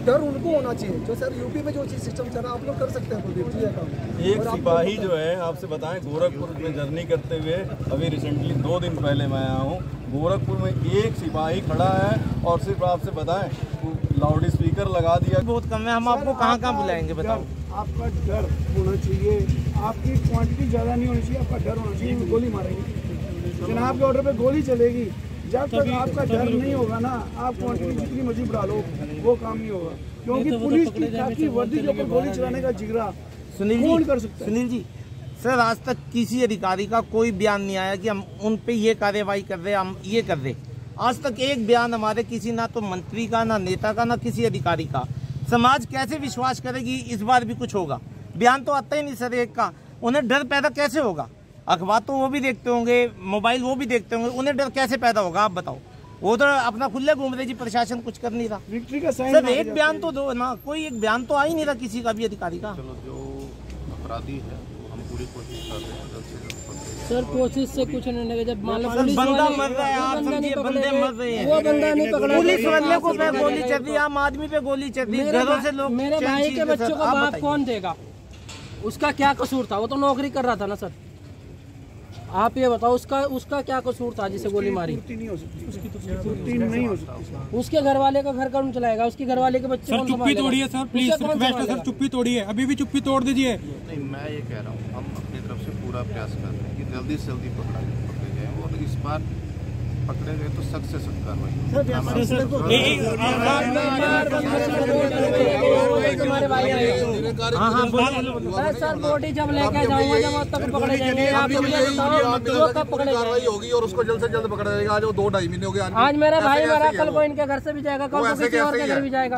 डर उनको होना चाहिए जो सर यूपी में जो चीज़ सिस्टम चल रहा है, आप लोग कर सकते हैं कुलदीप जी काम। एक सिपाही जो है, आपसे बताएं, गोरखपुर में जर्नी करते हुए अभी रिसेंटली 2 दिन पहले मैं आया हूँ, गोरखपुर में एक सिपाही खड़ा है और सिर्फ आपसे बताएं लाउड स्पीकर लगा दिया। बहुत कम है, हम आपको कहाँ कहाँ बुलाएंगे बताओ। आपका डर होना चाहिए, आपकी क्वांटिटी ज़्यादा नहीं होनी चाहिए, आपका डर होना चाहिए। गोली मारेंगे जनाब के ऑर्डर पे गोली चलेगी। जब तक आपका डर नहीं होगा ना, आप क्वांटिटी जितनी मर्जी बढ़ा लो, वो काम नहीं होगा। क्योंकि पुलिस की खाकी वर्दी के ऊपर गोली चलाने का जिगरा कौन कर सकता है? सुनील जी, सर आज तक किसी अधिकारी का कोई बयान नहीं आया कि हम उन पे ये कार्रवाई कर रहे, हम ये कर रहे। आज तक एक बयान हमारे किसी, ना तो मंत्री का, ना नेता का, ना किसी अधिकारी का। समाज कैसे विश्वास करेगी इस बार भी कुछ होगा? बयान तो आता ही नहीं सर एक का। उन्हें डर पैदा कैसे होगा? अखबार तो वो भी देखते होंगे, मोबाइल वो भी देखते होंगे, उन्हें डर कैसे पैदा होगा आप बताओ? वो तो अपना खुले घूम रहे जी, प्रशासन कुछ कर नहीं रहा। विक्ट्री का साइन सर एक बयान तो दो ना, कोई एक बयान तो आ ही नहीं रहा किसी का भी अधिकारी का। चलो जो अपराधी है हम पूरी कोशिश कर रहे हैं जल्द से जल्द पकड़े। सर कोशिश से कुछ नहीं लगेगा। जब मान लो बंदा मर रहा है, आप समझिए बंदे मर रहे हैं, वो बंदा नहीं पकड़ा, पुलिस वाले को पे गोली चल रही है, आम आदमी पे गोली चल रही है, घरों से लोग। मेरे भाई के बच्चों का बाप कौन देगा? उसका क्या कसूर था? वो तो नौकरी कर रहा था ना सर। आप ये बताओ उसका क्या कसूर था जिसे गोली मारी? नहीं हो सकती, उसकी तो नहीं हो सकती। उसके घर वाले का घर कौन चलाएगा? उसके घर वाले के बच्चे सर चुप्पी तोड़िए सर, प्लीज रिक्वेस्ट है सर, चुप्पी तोड़िए, अभी भी चुप्पी तोड़ दीजिए। नहीं, मैं ये कह रहा हूँ हम अपनी तरफ से पूरा प्रयास कर रहे हैं कि जल्दी से जल्दी पकड़े जाए, और इस बार पकड़े गए तो सख्त से सख्त कार्रवाई। सर बोटी जब लेके जाऊंगा जब तक पकड़े जाएंगे, आप कब पकड़े कार्रवाई होगी और उसको जल्द से जल्द पकड़ा जाएगा। आज वो 2-2.5 महीने हो गए। आज मेरा भाई मरा, कल को इनके घर से भी जाएगा, कल को किसी और के घर भी जाएगा।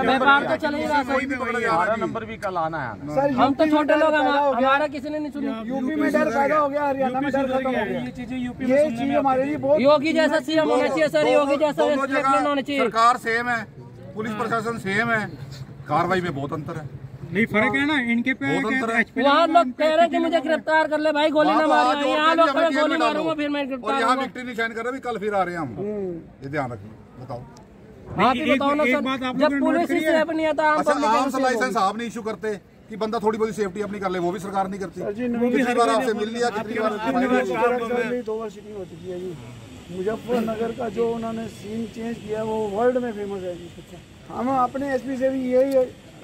व्यापार तो चल ही रहा हमारा नंबर भी कल आना है। हम तो छोटे लोग, हमारा किसी ने नहीं सुनी। यूपी में डर पैदा हो गया, हरियाणा में डर खत्म हो गया। ये चीज हमारे लिए बहुत। योगी जैसा सीएम होना चाहिए सर, योगी जैसा होना चाहिए। सरकार सेम है, पुलिस प्रशासन सेम है, कार्रवाई में बहुत अंतर है। नहीं फर्क है ना इनके पे। वहाँ लोग कह रहे हैं कि मुझे गिरफ्तार कर ले भाई, गोली ना मारो। यहाँ लोग गोली मारूंगा फिर मैं गिरफ्तार। और यहाँ विक्ट्री निशान कर रहे हैं, कल फिर आ रहे हैं हम, ये ध्यान रखना। बताओ आप ही बताओ ना सर, जब पुलिस ही सेफ नहीं आता, आर्म्स लाइसेंस आप नहीं इशू करते कि बंदा थोड़ी बहुत सेफ्टी अपनी कर ले, वो भी सरकार नहीं करती। कितनी बार आपसे मिल लिया, कितनी बार 2 बार शूटिंग हो चुकी है जी। मुजफ्फरनगर का जो उन्होंने सीन चेंज किया वो वर्ल्ड में फेमस है जी। हम अपने एसपी से भी यही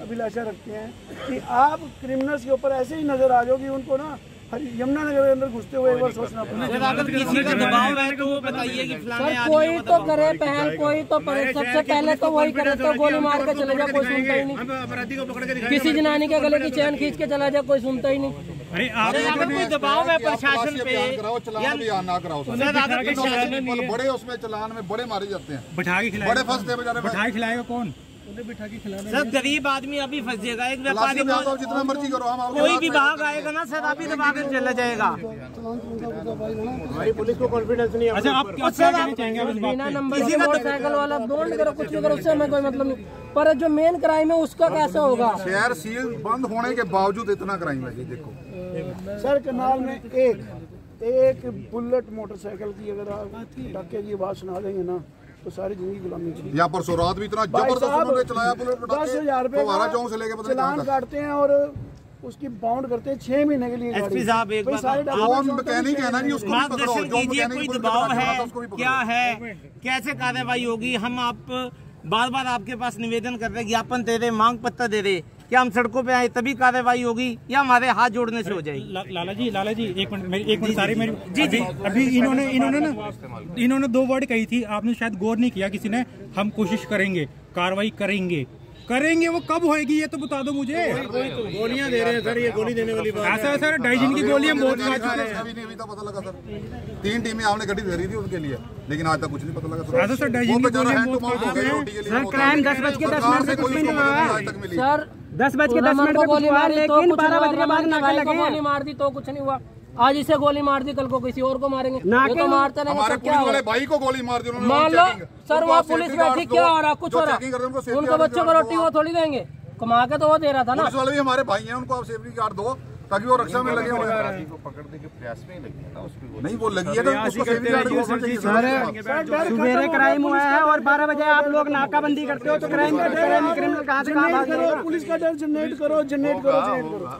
अभिलाषा रखते हैं कि आप क्रिमिनल्स के ऊपर ऐसे ही नजर आ जाओ कि उनको ना यमुनानगर के अंदर घुसते हुए एक बार सोचना पड़ेगा। अगर किसी का दबाव है तो वो बताइए कि फलाने सर कोई तो करे पहल, कोई तो सबसे पहले तो वही करे, तो गोली मार के चले जाए, कोई सुनता ही नहीं। किसी जनानी के गले की चैन खींच के चला जाए, कोई सुनता ही नहीं। अगर कोई दबाव है प्रशासन पे, चलान भी ना कराओ। बड़े उसमें चलान में बड़े मारे जाते हैं, बैठा के खिलाएगा, बड़े फंसते बेचारे। बैठा के खिलाएगा कौन? बिठा के खिलाना सर, गरीब आदमी अभी फंस जाएगा। एक व्यापारी जितना मर्जी करो, हम कोई भी भाग आएगा ना सर, अभी दबा कर चला जाएगा। हमारी पुलिस को कॉन्फिडेंस नहीं है। अच्छा आप क्या चाहेंगे? बिना नंबर की मोटरसाइकिल वाला बॉन्ड करो, कुछ भी करो, उससे हमें कोई मतलब नहीं। पर जो मेन क्राइम है उसका कैसे होगा? शहर सील बंद होने के बावजूद इतना क्राइम है जी। देखो सर करनाल में एक बुलेट मोटरसाइकिल की अगर आप डाके की बात सुना देंगे ना तो सारी जिंदगी गुलामी की। यहाँ परसों रात भी इतना जबरदस्त उन्होंने चलाया बुलेट में, 10,000 रुपए चौक से लेके चलान काटते हैं और उसकी बाउंड करते हैं 6 महीने के लिए। एसपी साहब एक मैकेनिक है ना जी, उसको मार्गदर्शन कीजिए, कोई दबाव है क्या है, कैसे कार्रवाई होगी? हम आप बार बार आपके पास निवेदन कर रहे, ज्ञापन दे रहे, मांग पत्र दे रहे, क्या हम सड़कों पे आए तभी कार्रवाई होगी या हमारे हाथ जोड़ने से हो जाएगी? लाला जी एक मिनट सारी मेरी जी अभी इन्होंने 2 वर्ड कही थी, आपने शायद गौर नहीं किया किसी ने। हम कोशिश करेंगे, कार्रवाई करेंगे, वो कब होएगी ये तो बता दो मुझे। गोलियां दे रहे हैं सर, ये गोली देने वाली बात ऐसा है सर, डाइजिन की गोलियां बहुत खा चुके हैं। अभी नहीं पता लगा सर, 3 टीमें आपने गड्डी दे रही थी उनके लिए, लेकिन आज तक कुछ नहीं पता लगा। ऐसा सर डाइजिन की गोलियां बहुत खा चुके हैं। सर क्राइम 10:10 से कुछ नहीं हुआ है सर। 10:10 को गोली मार, लेकिन 12 बजे के बाद नाका लगे। गोली मार दी तो कुछ नहीं हुआ। आज इसे गोली मार दी, कल को किसी और को मारेंगे, वो तो मारते रहेंगे। हमारे पुलिस वाले भाई को गोली मार दी उन्होंने। मान लो सर वहाँ पुलिस बैठी, क्या हो रहा? कुछ हो रहा? उनको बच्चों को रोटी वो थोड़ी देंगे, कमा के तो वो दे रहा था ना। पुलिस वाले भी हमारे भाई हैं, उनको आप सेफ्टी गार्ड दो ताकि वो रक्षा में लगे हुए अपराधी को पकड़ने के प्रयास में लगी है ना, उसकी नहीं वो लगी है तो उसको सेफ्टी गार्ड को सुबेरे क्राइम हुआ है और 12 बजे आप लोग नाकाबंदी करते हो तो क्राइम कहाँ से कहाँ करो? पुलिस का डर जनरेट करो।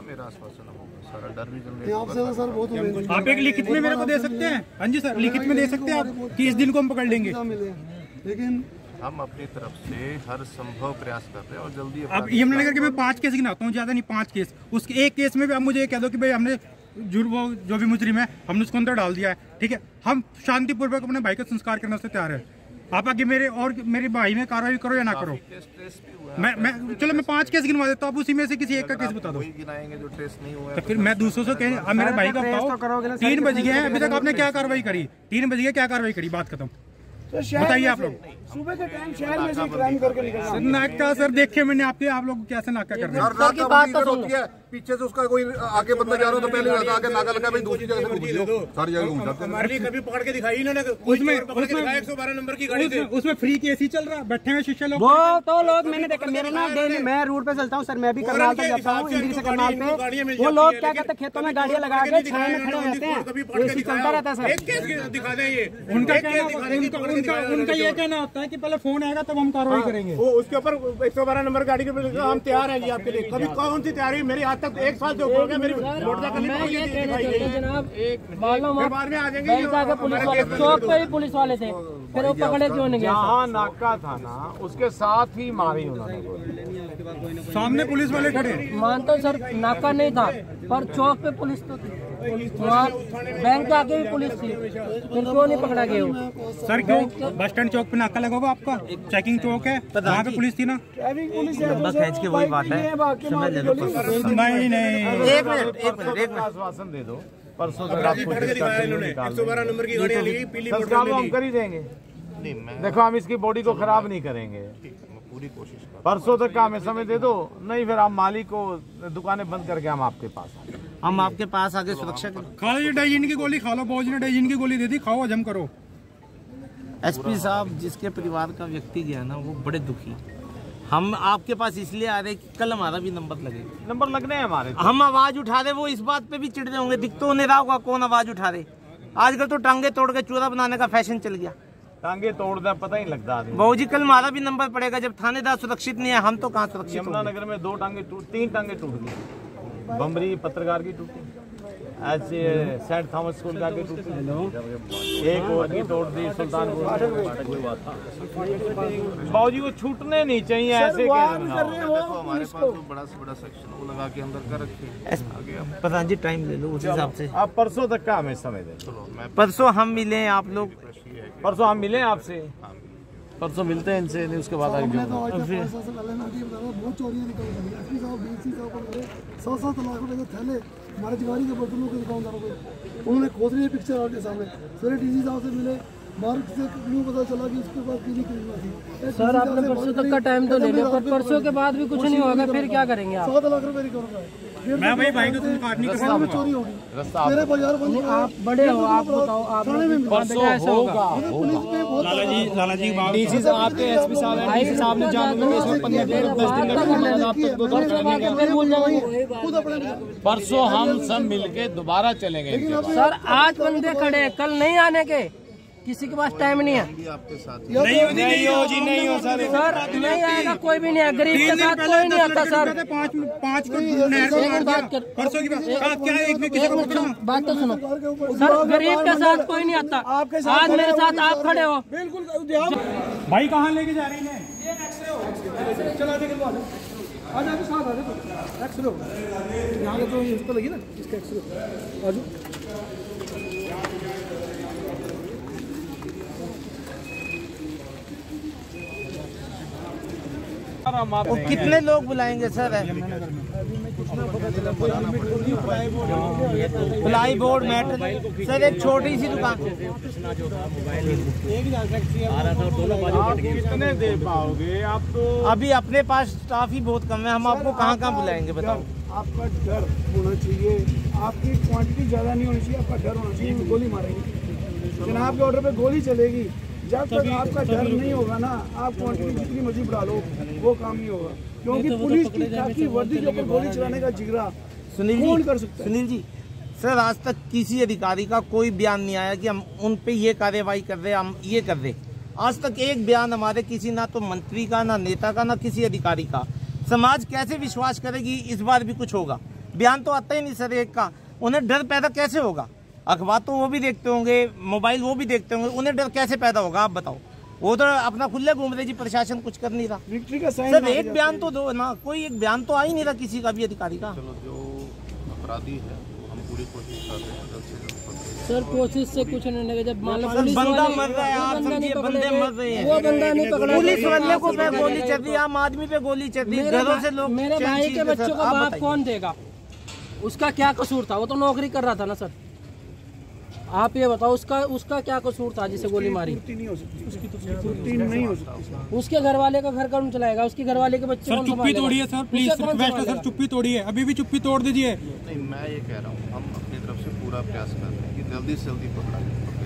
मेरा आश्वासन सारा डर भी जनरेट। आप एक लिखित में मेरे को दे सकते हैं? हाँ जी सर, लिखित में दे सकते हैं आप कि इस दिन को हम पकड़ लेंगे। लेकिन हम अपनी तरफ से हर संभव प्रयास कर रहे हैं और जल्दी। अब यमुनानगर के मैं 5 केस गिनाता हूँ, ज्यादा नहीं 5 केस। उसके एक केस में भी आप मुझे कह दो कि भाई हमने जो भी मुजरिम है हमने उसको अंदर डाल दिया है, ठीक है। हम शांतिपूर्वक अपने भाई का संस्कार करने से तैयार है। आप आगे मेरे भाई में कार्रवाई करो या ना करो। मैं चलो मैं 5 केस गिनवा देता हूँ, आप उसी में से किसी एक का केस बता दो। जो ट्रेस नहीं हुआ तो फिर मैं दूसरों से कह, अब मेरे भाई का बताओ 3 बज गए हैं, अभी तक आपने क्या कार्रवाई करी? 3 बज गए, क्या कार्रवाई करी? बात खत्म। बताइए आप लोग। सुबह के टाइम शहर में से क्राइम करके निकलना। नाका सर देखे मैंने आप लोग कैसे नाका कर रहे हैं? पीछे से उसका कोई आगे बंदा जा रहा हो तो पहले आगे नाका लगा, भाई दूसरी जगह से घूम लो, सारी जगह घूम जाते हैं। हमारे लिए कभी पकड़ के दिखाई इन्होंने, उसमें 112 नंबर की गाड़ी उसमें फ्री की एसी चल रहा, बैठे हुए शीशे लोग। वो तो लोग मैंने देखा, मेरे ना डेली मैं रोड पे चलता हूँ सर, मैं भी करनाल तक जाता हूँ, इंदिरा से करनाल पे। वो लोग क्या कहते हैं, खेतों में गाड़ियाँ लगा के छाया में खड़े रहते हैं, एसी चलता रहता है सर। दिखा दें ये उनका ये कहना होता है कि पहले फोन आएगा तब हम कार्रवाई करेंगे। वो उसके ऊपर 112 नंबर गाड़ी के हम तैयार हैं जी आपके लिए। कभी कौन सी तैयारी मेरी आज तक 1 साल से ऊपर हो गया, मेरी मोटरसाइकिल जनाब मालूम पुलिस वाले चौक पे ही पुलिस वाले थे, फिर वो पकड़े क्यों नहीं गए? जहाँ नाका था ना उसके साथ ही मारी उन्होंने, सामने पुलिस वाले खड़े। मानता हूँ सर नाका नहीं था, पर चौक पे पुलिस तो थी, वहाँ बैंक के आगे भी पुलिस थी, फिर क्यों नहीं पकड़ा गया वो? सर क्यों? बस स्टैंड चौक पे नाका लगा हुआ आपका, चेकिंग चौक है, वहाँ पे पुलिस थी ना। खींच के वही बात है, नहीं एक मिनट आश्वासन दे दो। परसों तक आपको 112 नंबर की गाड़ी ली, पीली मोटर हम कर ही देंगे। देखो हम इसकी बॉडी को खराब नहीं करेंगे, पूरी कोशिश। परसों तक का हमें समय दे दो, नहीं फिर आप मालिक को दुकानें बंद करके हम आपके पास हम आपके पास आगे सुरक्षा खा लो। ये डाइजिन की गोली खा लो, फौज ने डाइजिन की गोली दे दी, खाओ हजम करो। एसपी साहब जिसके परिवार का व्यक्ति गया ना वो बड़े दुखी। हम आपके पास इसलिए आ रहे कि कल हमारा भी नंबर लगे, नंबर लगने हैं हमारे। हम आवाज उठा रहे, वो इस बात पे भी चिढ़ रहे होंगे, दिख तो नहीं रहा होगा कौन आवाज उठा रहे। आजकल तो टांगे तोड़ के चूरा बनाने का फैशन चल गया, टांगे तोड़ दे पता ही लगता है। बहू जी कल हमारा भी नंबर पड़ेगा, जब थानेदार सुरक्षित नहीं है हम तो कहाँ सुरक्षित। यमुनानगर में 3 टांगे टूट गई, बमरी पत्रकार की टूटी, ऐसे सेंट थॉमस स्कूल का टूटी, एक और की तोड़ दी सुल्तानपुर। बाबूजी को छूटने नहीं चाहिए ऐसे। हमारे पास तो बड़ा से बड़ा सेक्शन वो लगा के अंदर कर रखे। प्रधान जी टाइम ले लो उस हिसाब से। आप परसों तक का हमें समय दें। परसों हम मिले, आप लोग परसों हम मिले आपसे, परसों मिलते हैं इनसे, नहीं उसके बाद आगे बहुत चोरियां निकल गई। एसपी साहब डीसी साहब 7-7 लाख रुपए के थैले हमारे जवारी के बर्तनों के दुकानदारों को उन्होंने खोद लिया पिक्चर आपके सामने। सवेरे डीसी साहब से मिले, मार्ग से यूँ पता चला कि उसके पास पीली क्रीम थी। सर आपने परसों तक का टाइम तो ले लिया, पर परसों के बाद भी कुछ नहीं होगा, फिर क्या करेंगे आप? 7 लाख रुपए रिकवर कर मैं भाई को काटने का चोरी होगी, मेरे बाजार बंद। आप बड़े हो, आप बताओ आप परसों होगा। लाला जी डीसी साहब आपके एसपी साहब हैं, डीसी साहब ने जान के इसमें 15 दिन 10 दिन लगा, आप तो 2 परसों हम सब मिलके दोबारा चलेंगे। सर 8 बंदे खड़े, कल नहीं आने के, किसी के पास टाइम नहीं है। नहीं हो सर नहीं आएगा, कोई भी नहीं है, गरीब के साथ कोई नहीं आता सर। 5 को नहर को मार दिया परसों की बात क्या है? एक में किसी को पकड़ा? बात तो सुनो सर, गरीब के साथ कोई नहीं आता, आज मेरे साथ आप खड़े हो। बिल्कुल भाई कहाँ लेके जा रही है? चला देंगे आज आपके साथ आ रहे एक्सरे यहाँ तो इसको लगी ना, इसका एक्सरे आज वो कितने लोग बुलाएंगे sir? Ply board matter sir, एक छोटी सी दुकान। आप कितने दे पाओगे? आप तो अभी अपने पास स्टाफ ही बहुत कम है, हम आपको कहाँ कहाँ बुलाएंगे बताओ? आपका डर होना चाहिए, आपकी क्वांटिटी ज़्यादा नहीं होनी चाहिए, आपका डर होना चाहिए। गोली मारेंगे जनाब के ऑर्डर पे, गोली चलेगी। जब तक आपका डर नहीं होगा ना, आप क्वांटिटी जितनी मर्जी बढ़ा लो, वो काम नहीं होगा, क्योंकि पुलिस की खाकी वर्दी के ऊपर गोली चलाने का जिगरा कौन कर सकता है? सुनील जी सर, आज तक किसी अधिकारी का कोई बयान नहीं आया कि हम उन पे ये कार्रवाई कर रहे, हम ये कर रहे। आज तक एक बयान हमारे किसी, ना तो मंत्री का, ना नेता का, ना किसी अधिकारी का। समाज कैसे विश्वास करेगी इस बार भी कुछ होगा? बयान तो आता ही नहीं सर एक का। उन्हें डर पैदा कैसे होगा? अखबार तो वो भी देखते होंगे, मोबाइल वो भी देखते होंगे, उन्हें डर कैसे पैदा होगा आप बताओ? वो तो अपना खुले घूम रहे जी, प्रशासन कुछ कर नहीं रहा। विक्ट्री का साइन सर एक बयान तो दो ना, कोई एक बयान तो आ ही नहीं रहा किसी का भी अधिकारी का। चलो जो अपराधी है हमको पूरी कोशिश कर रहे हैं जल्द से जल्द पकड़े। सर कोशिश से कुछ नहीं लगेगा, जब मान लो पुलिस बंदा मर रहा है, आप समझिए बंदे मर रहे हैं, वो बंदा नहीं पकड़ा, पुलिस वाले को पे गोली चल रही है, आम आदमी पे गोली चल रही है, घरों से लोग। मेरे भाई के बच्चों का बाप कौन देगा? उसका क्या कसूर था? वो तो नौकरी कर रहा था ना सर। आप ये बताओ उसका क्या कसूर था जिसे गोली मारी? नहीं हो सकती, उसकी तो नहीं हो सकती। उसके घर वाले का घर कौन चलाएगा? उसके घर वाले के बच्चे सर चुप्पी तोड़िए सर, प्लीज रिक्वेस्ट है सर, चुप्पी तोड़िए, अभी भी चुप्पी तोड़ दीजिए। नहीं, मैं ये कह रहा हूँ हम अपनी तरफ से पूरा प्रयास कर रहे हैं कि जल्दी से जल्दी पकड़े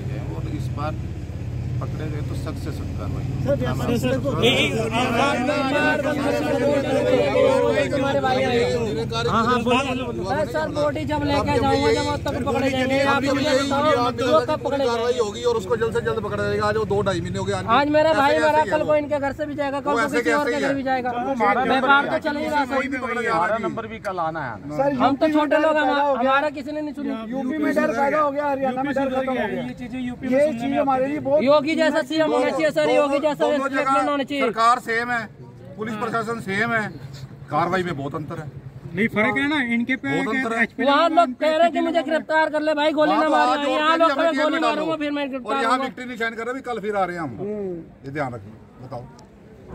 जाए, और इस बार पकड़े गए तो सख्त से सख्त कार्रवाई। सर बोटी जब लेके जाऊंगा जब तक पकड़े जाएंगे, आप कब पकड़े कार्रवाई होगी और उसको जल्द से जल्द पकड़ा जाएगा। आज वो 2-2.5 महीने हो गए, आज मेरा भाई मरा, कल को इनके घर से भी जाएगा, कल को किसी और के घर भी जाएगा, व्यापार तो चल ही रहा है। नंबर भी कल आना है। हम तो छोटे लोग, हमारा किसी ने नहीं सुनी। यूपी में डर पैदा हो गया, हरियाणा में डर खत्म हो गया। ये चीज हमारे लिए बहुत, योगी जैसा सीएम होना चाहिए सर, योगी जैसा होना चाहिए। सरकार सेम है, पुलिस प्रशासन सेम है, कार्रवाई में बहुत अंतर है। नहीं फर्क है ना इनके पे। वहाँ लोग कह रहे हैं कि मुझे गिरफ्तार कर ले भाई, गोली ना मारो। यहाँ लोग गोली मारूंगा फिर मैं गिरफ्तार। और यहाँ विक्ट्री निशान कर रहे हैं, कल फिर आ रहे हैं हम, ये ध्यान रखिए। बताओ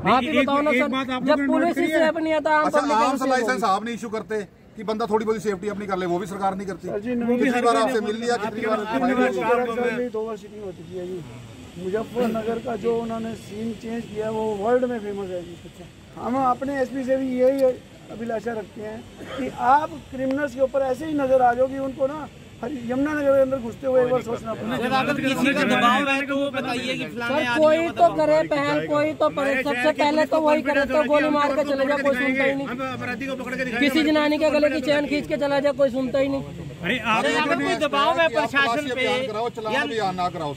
आप ही बताओ ना सर, जब पुलिस ही सेफ नहीं आता, आर्म्स लाइसेंस आप नहीं इशू करते कि बंदा थोड़ी बहुत सेफ्टी अपनी कर ले, वो भी सरकार नहीं करती। कितनी बार आपसे मिल लिया, कितनी बार 2 बार सीटिंग हो चुकी है जी। मुजफ्फरनगर का जो उन्होंने सीन चेंज किया वो वर्ल्ड में फेमस है जी। हम अपने एसपी से भी यही अभिलाषा रखते हैं कि आप क्रिमिनल्स के ऊपर ऐसे ही नजर आ जाओ कि उनको ना यमुनानगर के अंदर घुसते हुए एक बार सोचना पड़ेगा। अगर किसी का दबाव है तो वो बताइए कि फलाने सर कोई तो करे पहल, कोई तो सबसे पहले तो वही करे, तो गोली मार के चले जाए, कोई सुनता ही नहीं। किसी जनानी के गले की चैन खींच के चला जाए, कोई सुनता ही नहीं। अरे अगर कोई दबाव है प्रशासन पे, चलान भी ना कराओ,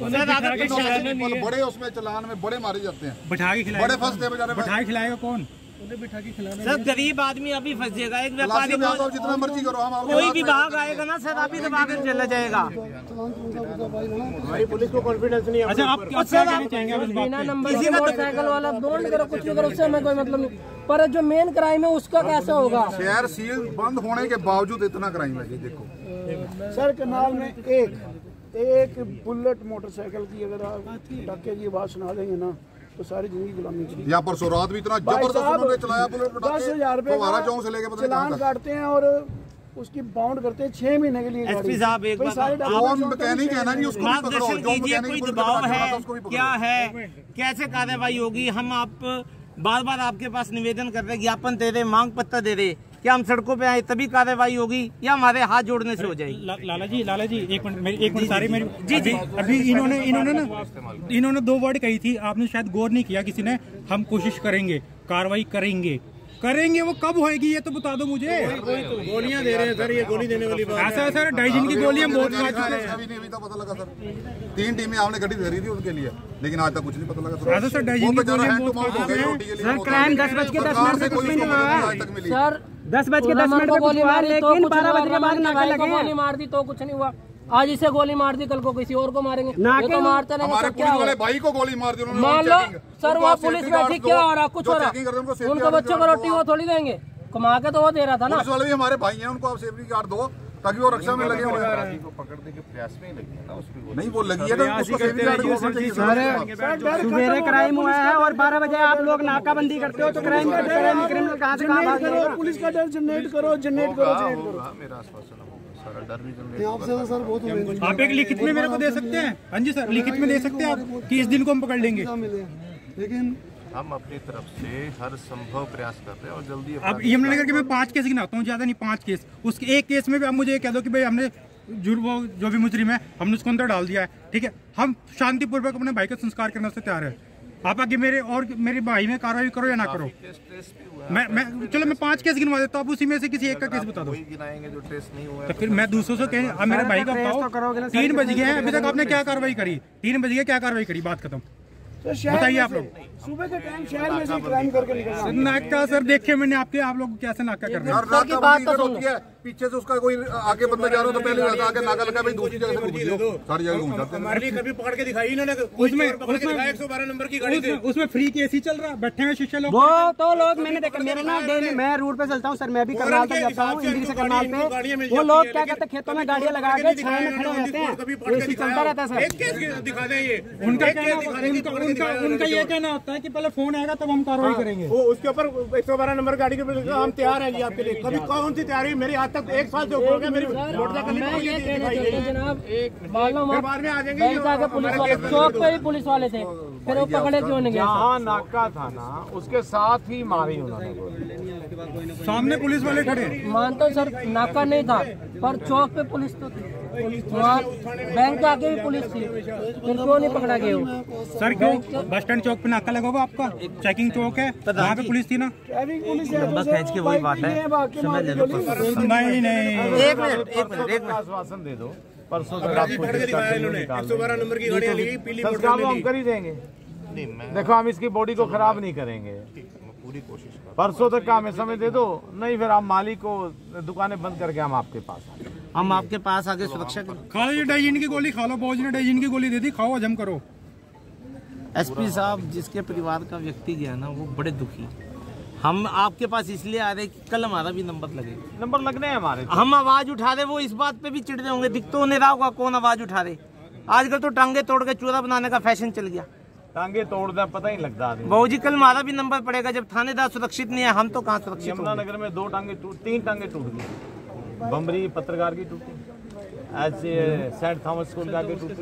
बड़े उसमें चलान में बड़े मारे जाते हैं, बैठा के खिलाएगा, बड़े फंसते बेचारे। बैठा के खिलाएगा कौन? बिठा के खिलाना सर, गरीब आदमी अभी फंसेगा, एक व्यापारी जितना मर्जी करो, हम कोई भी भाग आएगा ना सर, अभी दबा कर चला जाएगा। पुलिस को कॉन्फिडेंस नहीं है। अच्छा आप क्या कहना चाहेंगे? बिना नंबर की मोटरसाइकिल वाला बॉन्ड करो, कुछ भी करो, उससे हमें कोई मतलब नहीं, पर जो मेन क्राइम है उसका कैसे होगा? शहर सील बंद होने के बावजूद इतना क्राइम है। देखो सर, करनाल में एक बुलेट मोटरसाइकिल की अगर आप डाके की आवाज सुना देंगे ना तो सारी जिंदगी गुलामी की। यहाँ पर रात भी इतना जबरदस्त उन्होंने चलाया, बुलेट 10,000 रुपए चौक से लेके चलान काटते हैं और उसकी बाउंड करते हैं 6 महीने के लिए। एसपी साहब एक मैकेनिक है ना जी, उसको मार्गदर्शन कीजिए, कोई दबाव है क्या है, कैसे कार्रवाई होगी? हम आप बार बार आपके पास निवेदन कर रहे, ज्ञापन दे रहे, मांग पत्र दे रहे कि हम सड़कों पे आए तभी कार्रवाई होगी या हमारे हाथ जोड़ने से हो जाएगी? लाला जी एक मिनट सारी मेरी जी अभी इन्होंने 2 वर्ड कही थी, आपने शायद गौर नहीं किया किसी ने। हम कोशिश करेंगे, कार्रवाई करेंगे, वो कब होएगी ये तो बता दो मुझे। गोलियां दे रहे हैं सर, ये गोली देने वाली बात ऐसा है सर, डाइजिन की गोलियां बहुत खा चुके हैं। अभी तो पता लगा सर, 3 टीमें आपने गठित करी थी उनके लिए, लेकिन आज तक कुछ नहीं पता लगा। ऐसा सर डाइजिन की गोलियां बहुत खा चुके हैं सर। क्राइम 10:10 से कुछ नहीं हुआ सर, 10:10 को गोली मार, लेकिन 12 बजे के बाद नाका लगे। गोली मार दी तो कुछ नहीं हुआ, आज इसे गोली मार दी, कल को किसी और को मारेंगे, वो तो मारते रहेंगे। हमारे पुलिस वाले भाई को गोली मार दी उन्होंने। मान लो सर वहाँ पुलिस बैठी, क्या हो रहा, कुछ हो रहा, उनको बच्चों को रोटी वो थोड़ी देंगे, कमा के तो वो दे रहा था ना। पुलिस वाले भी हमारे भाई हैं, उनको आप सेफ्टी गार्ड दो ताकि वो रक्षा में लगे हुए हैं। को पकड़ने के प्रयास में लगी है ना, उसको नहीं वो लगी है ना, उसको सेफ्टी गार्ड को सुबेरे क्राइम हुआ है और 12 बजे आप लोग नाकाबंदी करते हो तो क्राइम कहाँ से कहाँ? पुलिस का डर जनरेट करो। मेरा आश्वासन है, सारा डर भी जनरेट। आप एक लिखित में मेरे को दे सकते हैं? हाँ जी सर, लिखित में दे सकते हैं आप कि इस दिन को हम पकड़ लेंगे। लेकिन हम अपनी तरफ से हर संभव प्रयास कर रहे हैं और जल्दी। अब यमुनानगर के मैं 5 केस गिनाता हूँ, ज्यादा नहीं 5 केस, उसके एक केस में भी आप मुझे कह दो कि भाई हमने जो भी मुजरिम है हमने उसको अंदर डाल दिया है, ठीक है, हम शांतिपूर्वक अपने भाई का संस्कार करने से तैयार है। आप आगे मेरे भाई में कार्रवाई करो या ना करो। मैं चलो मैं 5 केस गिनवा देता हूँ, आप उसी में से किसी एक का केस बता दो। गिनाएंगे जो ट्रेस नहीं हुआ तो फिर मैं दूसरों से कहें, अब मेरे भाई का बताओ। 3 बज गए हैं, अभी तक आपने क्या कार्रवाई करी? 3 बज गए, क्या कार्रवाई करी? बात खत्म, बताइए आप लोग। सुबह के टाइम शहर में से क्राइम करके निकलना। नाका सर देखे मैंने आप लोग कैसे नाका कर रहे हैं। पीछे से उसका कोई आगे बंदा जा रहा हो तो पहले आगे नाका लगा भाई दूसरी जगह से घूम लो, सारी जगह घूम जाते हैं। हमारे लिए कभी पकड़ के दिखाई इन्होंने, उसमें 112 नंबर की गाड़ी उसमें फ्री की एसी चल रहा है, बैठे हुए शीशे लोग। वो तो लोग मैंने देखा, मेरे ना डेली मैं रोड पे चलता हूँ सर, मैं भी करनाल तक जाता हूँ, इंदिरा से करनाल पे। वो लोग क्या कहते हैं, खेतों में गाड़ियाँ लगा के छाया में खड़े रहते हैं, एसी चलता रहता है सर। दिखा दें ये उनका ये कहना होता है कि पहले फोन आएगा तब हम कार्रवाई करेंगे। वो उसके ऊपर 112 नंबर गाड़ी के हम तैयार हैं जी आपके लिए। कभी कौन सी तैयारी मेरी आज तक 1 साल से ऊपर हो गया, मेरी मोटरसाइकिल जनाब मालूम पुलिस वाले चौक पे ही पुलिस वाले थे, फिर वो पकड़े क्यों नहीं गए? हाँ नाका था ना, उसके साथ ही मारी उन्होंने, सामने पुलिस वाले खड़े। मानता हूँ सर नाका नहीं था, पर चौक पे पुलिस तो थी, वहाँ बैंक के आगे भी पुलिस थी, फिर क्यों नहीं पकड़ा गया वो? सर क्यों बस स्टैंड चौक पे नाका लगा हुआ आपका, चेकिंग चौक है, वहाँ पे पुलिस थी ना। खींच के वही बात है, नहीं एक मिनट आश्वासन दे दो, परसों तक आपको 112 नंबर की गाड़ी ली, पीली हम कर ही देंगे। देखो हम इसकी बॉडी को खराब नहीं करेंगे, पूरी कोशिश कर। परसों तक का हमें समय दे दो, नहीं फिर आप मालिक को दुकानें बंद करके हम आपके पास हम आपके पास आगे सुरक्षा खा लो, ये डाइजिन की गोली खा लो, फौज ने डाइजिन की गोली दे दी, खाओ हजम करो। एसपी साहब जिसके परिवार का व्यक्ति गया ना वो बड़े दुखी। हम आपके पास इसलिए आ रहे कि कल हमारा भी नंबर लगे, नंबर लगने हैं हमारे, हम आवाज उठा रहे, वो इस बात पे भी चिढ़ रहे होंगे, दिख तो नहीं रहा होगा कौन आवाज उठा रहे। आजकल तो टांगे तोड़ के चूरा बनाने का फैशन चल गया, टांगे तोड़ दे पता ही लगता है। बहू जी कल हमारा भी नंबर पड़ेगा, जब थानेदार सुरक्षित नहीं है हम तो कहाँ सुरक्षित। यमुनानगर में 3 टांगे टूट गई, बमरी पत्रकार की टूटी, ऐसे सेंट थॉमस स्कूल का टूटी,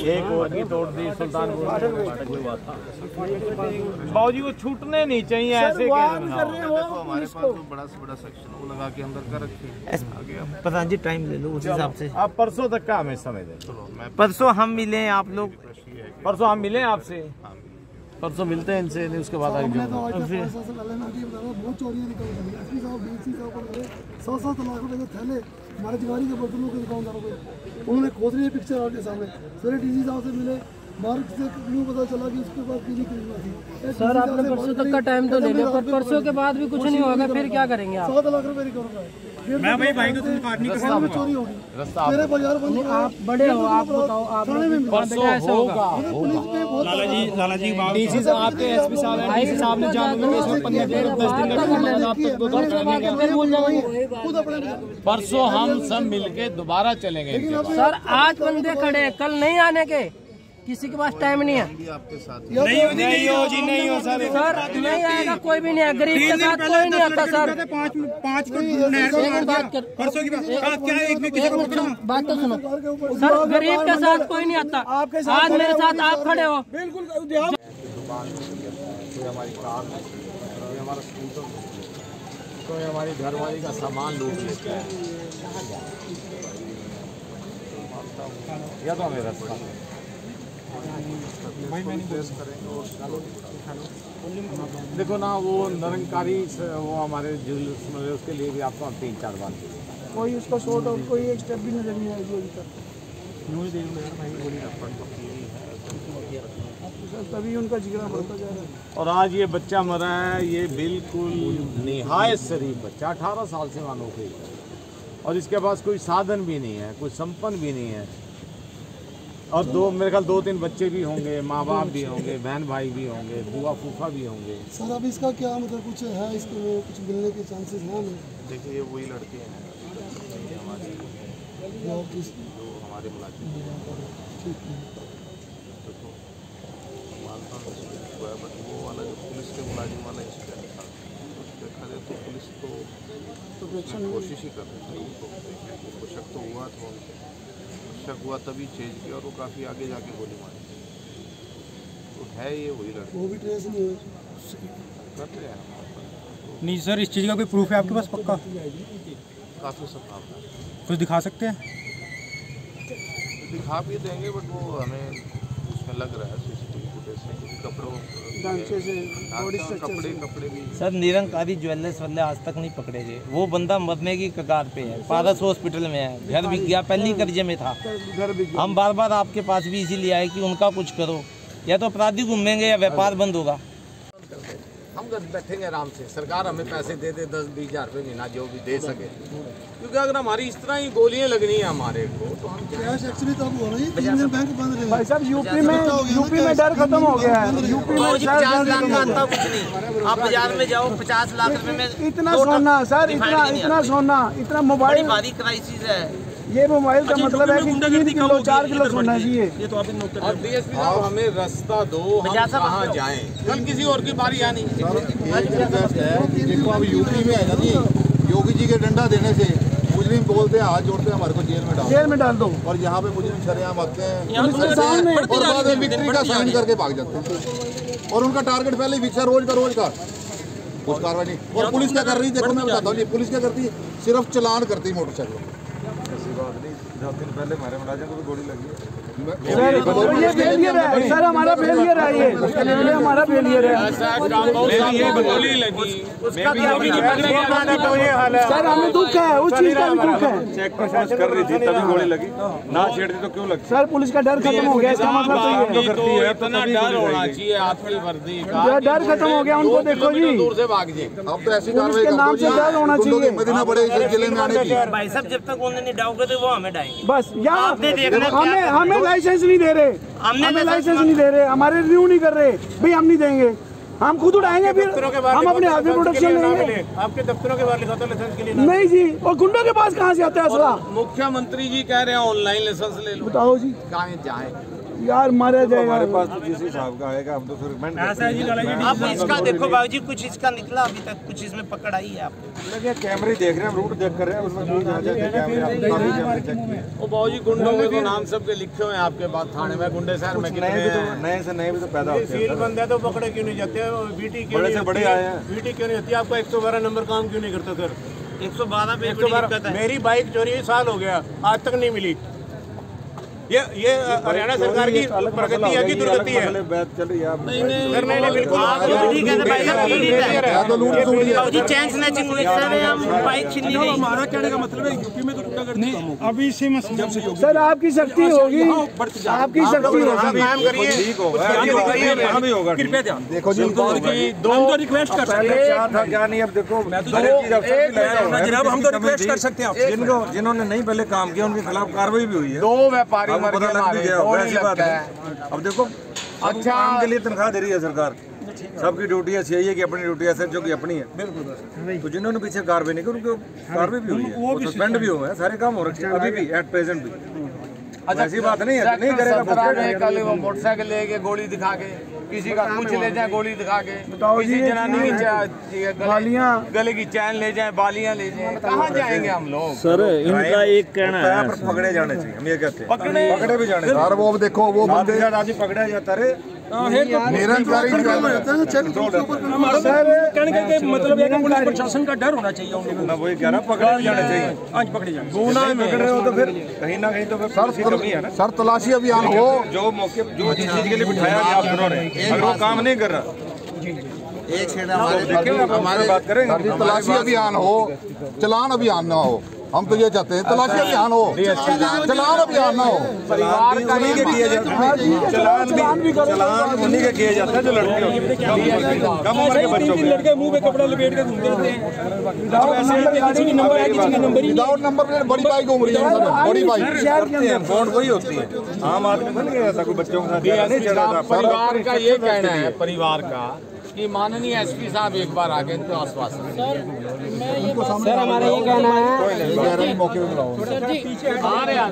एक और की तोड़ दी सुल्तानपुर। बाबूजी को छूटने नहीं चाहिए ऐसे। हमारे पास तो बड़ा से बड़ा सेक्शन वो लगा के अंदर कर रखे। प्रधान जी टाइम ले लो उस हिसाब से, आप परसों तक का हमें समय दे। परसों हम मिले, आप लोग परसों हम मिले आपसे, परसों मिलते हैं इनसे, उसके बाद आगे बहुत चोरियां निकल गई। एसपी साहब डीसी साहब 7-7 लाख रुपए के थैले हमारे दिवाली के बर्तनों के दुकानदारों को उन्होंने खोद लिया पिक्चर आपके सामने। सर डीसी साहब से मिले, मार्ग से क्यों पता चला कि उसके पास पीली क्रीम थी। सर आपने परसों तक का टाइम तो ले लिया, पर परसों के बाद भी कुछ नहीं होगा, फिर क्या करेंगे आप? 7 लाख रुपए रिकवर हुआ। मैं भाई को तुम काटने का रास्ता में चोरी होगी, मेरे बाजार बंद। आप बड़े हो, आप बताओ, आप परसों होगा। लाला जी डीसी साहब आपके एसपी साहब हैं, डीसी साहब ने जान के इसमें 15 दिन 10 दिन का आप तक 2 परसों हम सब मिलके दोबारा चलेंगे। सर 8 बंदे खड़े, कल नहीं आने के, किसी के पास टाइम नहीं है। नहीं हो सर नहीं आएगा, कोई भी नहीं है, गरीब के साथ कोई नहीं आता सर। 5 को परसों की बात तो सुनो सर, गरीब के साथ कोई नहीं आता, आज मेरे साथ आप खड़े हो। बिल्कुल कोई हमारी कार, कोई हमारा स्कूटर, कोई हमारी घरवाली का सामान लूट लेता है, या तो हमें रास्ता देखो ना, वो निरंकारी वो हमारे जुलूस में, उसके लिए भी आपको 3-4 बार कोई उसका शॉर्ट आउट कोई एक स्टेप भी नजर नहीं आएगी अभी तक। तभी उनका जिगरा बढ़ता जा रहा है। और आज ये बच्चा मरा है, ये बिल्कुल निहायत शरीफ बच्चा, 18 साल से मानो गई, और इसके पास कोई साधन भी नहीं है, कोई संपन्न भी नहीं है, और मेरे ख्याल 2-3 बच्चे भी होंगे, माँ बाप भी होंगे, बहन भाई भी होंगे, बुआ फूफा भी होंगे। सर अब इसका क्या मतलब कुछ है, इसके में कुछ मिलने के चांसेस हैं? देखिए ये वही लड़के हैं जो हमारे मुलाजिम, देखो मानता हूँ बट वो वाला जो पुलिस के मुलाजिम वाला इंसिडेंट था, देखा जाए तो पुलिस तो कोशिश ही कर रही थी, उनको शक तो हुआ था, शक हुआ तभी चेंज किया, और वो काफ़ी आगे जाके गोली मारी, तो है ये वही लड़का। वो भी ट्रेस नहीं हुए कर रहे हैं नहीं सर, इस चीज़ का कोई प्रूफ है आपके पास पक्का? काफ़ी संभावना कुछ दिखा सकते हैं? दिखा भी देंगे, बट वो हमें उसमें लग रहा है सीसीटीवी फुटेज से, क्योंकि कपड़े भी। सर निरंकारी ज्वेलर्स वाले आज तक नहीं पकड़े गए, वो बंदा मरने की कगार पे है, पारस हॉस्पिटल में है, घर बिक गया, पहली कर्जे में था। हम बार बार आपके पास भी इसीलिए आए कि उनका कुछ करो, या तो अपराधी घूमेंगे या व्यापार बंद होगा। हम बैठेंगे आराम से, सरकार हमें पैसे दे दे 10-20 हज़ार रुपये महीना जो भी दे सके, क्योंकि अगर हमारी इस तरह ही गोलियां लगनी है हमारे को तो हम एक्चुअली तो अब हो रही है 3 दिन बैंक बंद रहे। भाई साहब यूपी में डर खत्म हो गया है। यूपी में 50 लाख का आता कुछ नहीं, आप बाजार में जाओ 50 लाख रुपए में इतना सोना सर, इतना सोना, इतना मोबाइल, भारी क्राइसिस है। ये मोबाइल का मतलब है कि 3 किलो 4 किलो सोना चाहिए। ये तो आप डीएसपी साहब हमें रास्ता दो, हम कहाँ जाएं, कल किसी और की बारी आनी। देखो अब यूपी में है ना जी, योगी जी के डंडा देने से मुजरिम बोलते हैं हाथ जोड़ते हैं हमारे को जेल में डाल दो, और यहाँ पे मुजरिम शरेआम आते हैं और बाद में विक्ट्री का साइन करके भाग जाते हैं, और उनका टारगेट पहले ही फिक्स है रोज का कुछ कार्रवाई नहीं। और पुलिस क्या कर रही है, देखो मैं बताता हूँ, पुलिस क्या करती है, सिर्फ चलान करती है मोटरसाइकिल। 10 दिन पहले हमारे मुलाजिम को भी गोली लगी है। ये फेलियर है सर, हमारा फेलियर है, ये हमारा फेलियर है सर, हमें दुख है, उस चीज का भी दुख है। चेक कर रही थी तभी गोली लगी, ना छेड़ती तो क्यों लगती? सर पुलिस का डर खत्म हो गया, इसका मतलब तो ये है, इतना डर होना चाहिए आपकी वर्दी का, डर खत्म हो गया उनको। देखो जी दूर से भाग जाए, अब तो ऐसी कार्रवाई के नाम से डर होना चाहिए। मदीना बड़े जिले में आने की भाई साहब जब तक उन्हें नहीं डालोगे तो वो हमें डालेंगे। बस यहाँ हमें लाइसेंस नहीं दे रहे, हमें लाइसेंस नहीं दे रहे, हमारे रिन्यू नहीं कर रहे, भाई हम नहीं देंगे, हम खुद उठाएंगे, फिर हम अपने हाथ में प्रोडक्शन लेंगे। आपके दफ्तरों के बाहर लिखा था लाइसेंस के लिए नहीं जी, और गुंडों के पास कहाँ से आता है असला? मुख्यमंत्री जी कह रहे हैं ऑनलाइन लाइसेंस ले लो, बताओ जी कहाँ जाए यार, मारा जाएगा। हमारे पास तो जिस हिसाब का आएगा हम तो अब इसका देखो बाबूजी, कुछ इसका निकला अभी तक, कुछ इसमें पकड़ आई है आपको? कैमरे देख रहे हैं, रूट देख कर रहे हैं, उसमें वो बाबूजी गुंडों के तो नाम सबके लिखे हुए हैं आपके पास थाने में, गुंडे शहर में नए से नए भी तो पैदा होते हैं। सील बंद है तो पकड़े क्यों नहीं जाते? बीटी क्यों बड़े से बड़े आए हैं, बीटी क्यों नहीं होती? आपका 112 नंबर काम क्यों नहीं करता सर? 112 पे 112 मेरी बाइक चोरी साल हो गया, आज तक नहीं मिली। ये हरियाणा सरकार की प्रगति है कि दुर्गति है? नहीं बिल्कुल ठीक है भाई साहब, चैन स्नैचिंग हुई सर, हम बाइक छीन ली गई। हमारा कहने का मतलब है यूपी में तो नहीं, अभी इसी में सर आपकी शक्ति होगी, आपकी शक्ति होगी, कृपया ध्यान देखो जी, दो रिक्वेस्ट कर सकते हैं क्या नहीं, अब देखो जनाब, हम तो रिक्वेस्ट कर सकते हैं, जिन्होंने नहीं पहले काम किया उनके खिलाफ कार्रवाई भी हुई है, 2 व्यापारी मर गए, वैसी बात है। अब देखो अच्छा काम के लिए तनख्वाह दे रही है सरकार, सबकी ड्यूटी है, सीआईए की अपनी ड्यूटी है, एसएचओ की अपनी है, बिल्कुल। तो जिन्होंने पीछे कार्रवाई नहीं की उनको कार्रवाई भी हुई है, वो सस्पेंड भी हुए हैं, सारे काम हो रखे हैं अभी भी एट प्रेजेंट भी। ऐसी बात नहीं है, नहीं करेगा। कल वो मोटरसाइकिल लेके गोली दिखा के किसी का कुछ ले जाए, गोली दिखा के किसी जनानी की गले की चैन ले जाए, बालियां ले जाए, कहाँ जाएंगे हम लोग? सर इनका एक कहना है पकड़े जाने चाहिए, हम ये कहते हैं पकड़े भी जाने चाहिए। वो देखो वो बंदे आज पकड़ा जाता रे निरंकारी मतलब पुलिस प्रशासन का डर होना चाहिए उन लोगों को, वही कह रहा पकड़े जाने चाहिए, आज पकड़े जाए, पकड़ रहे हो तो फिर कहीं ना कहीं तो फिर कमी है ना। सर तलाशी अभियान हो, जो मौके जो चीज के लिए बिठाया गया आप दोनों ने, अगर वो काम नहीं कर रहा हमारे बात करेंगे, तलाशी अभियान हो, चलान अभियान ना हो, हम तो ये चाहते हैं तलाशी अभियान हो, चलान अभियान ना हो। परिवार का उन्हीं के किए जाते हैं, चलान उन्हीं के किए जाते हैं जो लड़के कम उम्र के बच्चों के, लड़के मुंह पे कपड़ा लपेट के घूमते रहते हैं, विदाउट नंबर प्लेट बड़ी बाइक घूम रही है, बड़ी बाइक फोन वही होती है, आम आदमी बन गया ऐसा, कोई बच्चों के साथ नहीं चला था। परिवार का ये कहना है, परिवार का कि माननीय एसपी साहब एक बार आगे इनको आश्वासन सर हमारा ये कहना है मौके पे बुलाओ,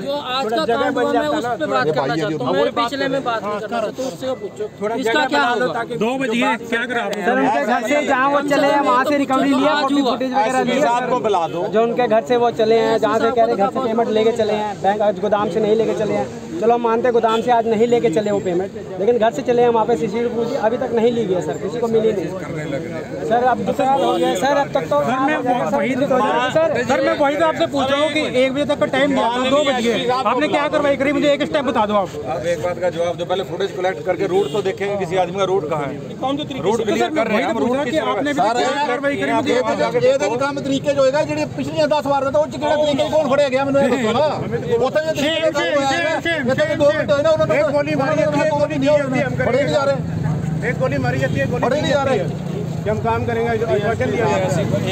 जो आज का काम हुआ मैं उस पे बात करना चाहता हूँ, मैं पिछले में बात नहीं करना चाहता, उससे पूछो इसका क्या होगा? 2 बजे क्या करा सर? उनके घर से जहाँ वो चले हैं वहाँ से रिकवरी लिया, फुटेज वगैरह लिया, आपको बुला दो। जो उनके घर से वो चले हैं, जहाँ से कह रहे घर से पेमेंट लेके चले हैं, बैंक आज गोदाम से नहीं लेके चले हैं, चलो हम मानते हैं गोदाम से आज नहीं लेके चले वो पेमेंट, लेकिन घर से चले हैं, वहाँ पे सीसीटीवी पूछी अभी तक नहीं ली गई सर, किसी को मिली नहीं सर। अब दोपहर हो गया सर, अब तक तो सर मैं वही तो आपसे पूछ रहा हूँ कि 1 बजे तक का टाइम दिया था, 2 बजे आपने क्या कार्रवाई करी, मुझे एक स्टेप बता दो आप। एक बात का जवाब दो, पहले फुटेज कलेक्ट करके रूट तो देखेंगे किसी आदमी का रूट कहाँ है, कौन से तरीके रूट क्लियर कर रहे हैं, रूट की आपने कार्रवाई करी, मुझे ਇਹ ਕੰਮ ਤਰੀਕੇ ਜੋ ਹੋਏਗਾ ਜਿਹੜੇ ਪਿਛਲੀਆਂ 10 ਵਾਰ ਦਾ ਉਹ ਚ ਕਿਹੜਾ ਤਰੀਕੇ ਕੌਣ ਫੜਿਆ ਗਿਆ ਮੈਨੂੰ ਇਹ ਦੱਸੋ ਨਾ। ਉੱਥੇ ਜੇ एक गोली मारी जाती है, गोली नहीं होती, हम करेंगे जा रहे हैं। एक गोली मारी जाती है, गोली नहीं जा रही कि हम काम करेंगे। वचन दिया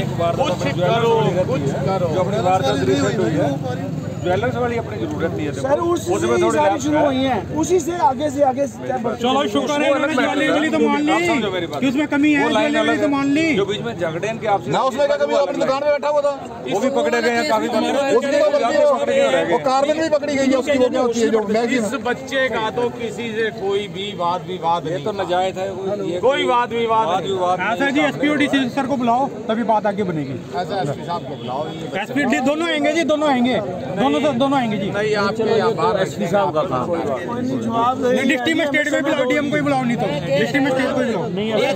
एक बार कुछ करो जो अपनी वारदात रिपोर्ट हुई है ज्वेलर्स वाली अपनी जरूरत नहीं है सर, उसमें थोड़ी सारी शुरू हुई हैं, उसी से आगे चलो शुक्र है ज्वेलरी तो मान ली कि उसमें कमी है, ज्वेलरी तो मान ली। जो बीच में झगड़े इनके आपसे ना उसमें क्या कमी, अपनी दुकान में बैठा हुआ था, वो भी पकड़े गए हैं काफी वो कार में भी पकड़ी गई है उसकी। वो क्या होती है जो इस बच्चे का तो किसी से कोई भी वाद विवाद ये तो नाजायज है, कोई वाद विवाद ऐसा जी एसपी और डीसी सर को बुलाओ तभी बात आगे बनेगी। ऐसा एसपी साहब को बुलाओ, एसपी दोनों आएंगे जी, दोनों आएंगे, दोनों आएंगे जी। नहीं आपके एसपी साहब का काम है। डिस्ट्रिक्ट में स्टेट में बुलाओ, डीएम को ही बुलाओ, नहीं तो डिस्ट्रिक्ट में स्टेट को ही बुलाओ।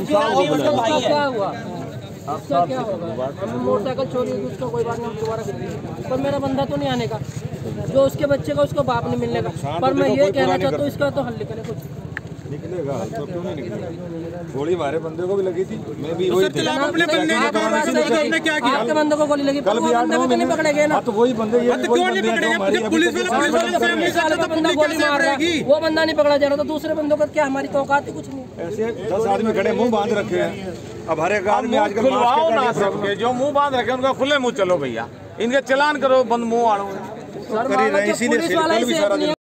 क्या हुआ उसका क्या होगा? मोटरसाइकिल चोरी हुई उसका कोई बात नहीं, दोबारा करेंगे, पर मेरा बंदा तो नहीं आने का, जो उसके बच्चे का उसको बाप नहीं मिलने का। पर मैं ये कहना चाहता हूँ इसका तो हल निकले, कुछ निकलेगा तो क्यों नहीं निकलेगा? गोली हमारे बंदे को भी लगी थी, मैं भी वही अपने बंदे ने क्या किया? आपके बंदे को गोली लगी, पर वो बंदे को नहीं पकड़े गए ना। तो वही बंदे ये क्यों नहीं पकड़ेंगे? पुलिस वाले तो बंदा गोली मार रहा है, वो बंदा नहीं पकड़ा जा रहा, तो दूसरे बंदों का क्या हमारी औकात है? कुछ नहीं। ऐसे 10 आदमी खड़े मुंह बांध रखे हैं। अब हर एक आदमी आजकल खुलवाओ ना सबके, जो मुंह बांध रखे उनका खुले मुंह चलो भैया, इनके चलान करो, बंद मुंह आड़ो। पुलिस वाला ही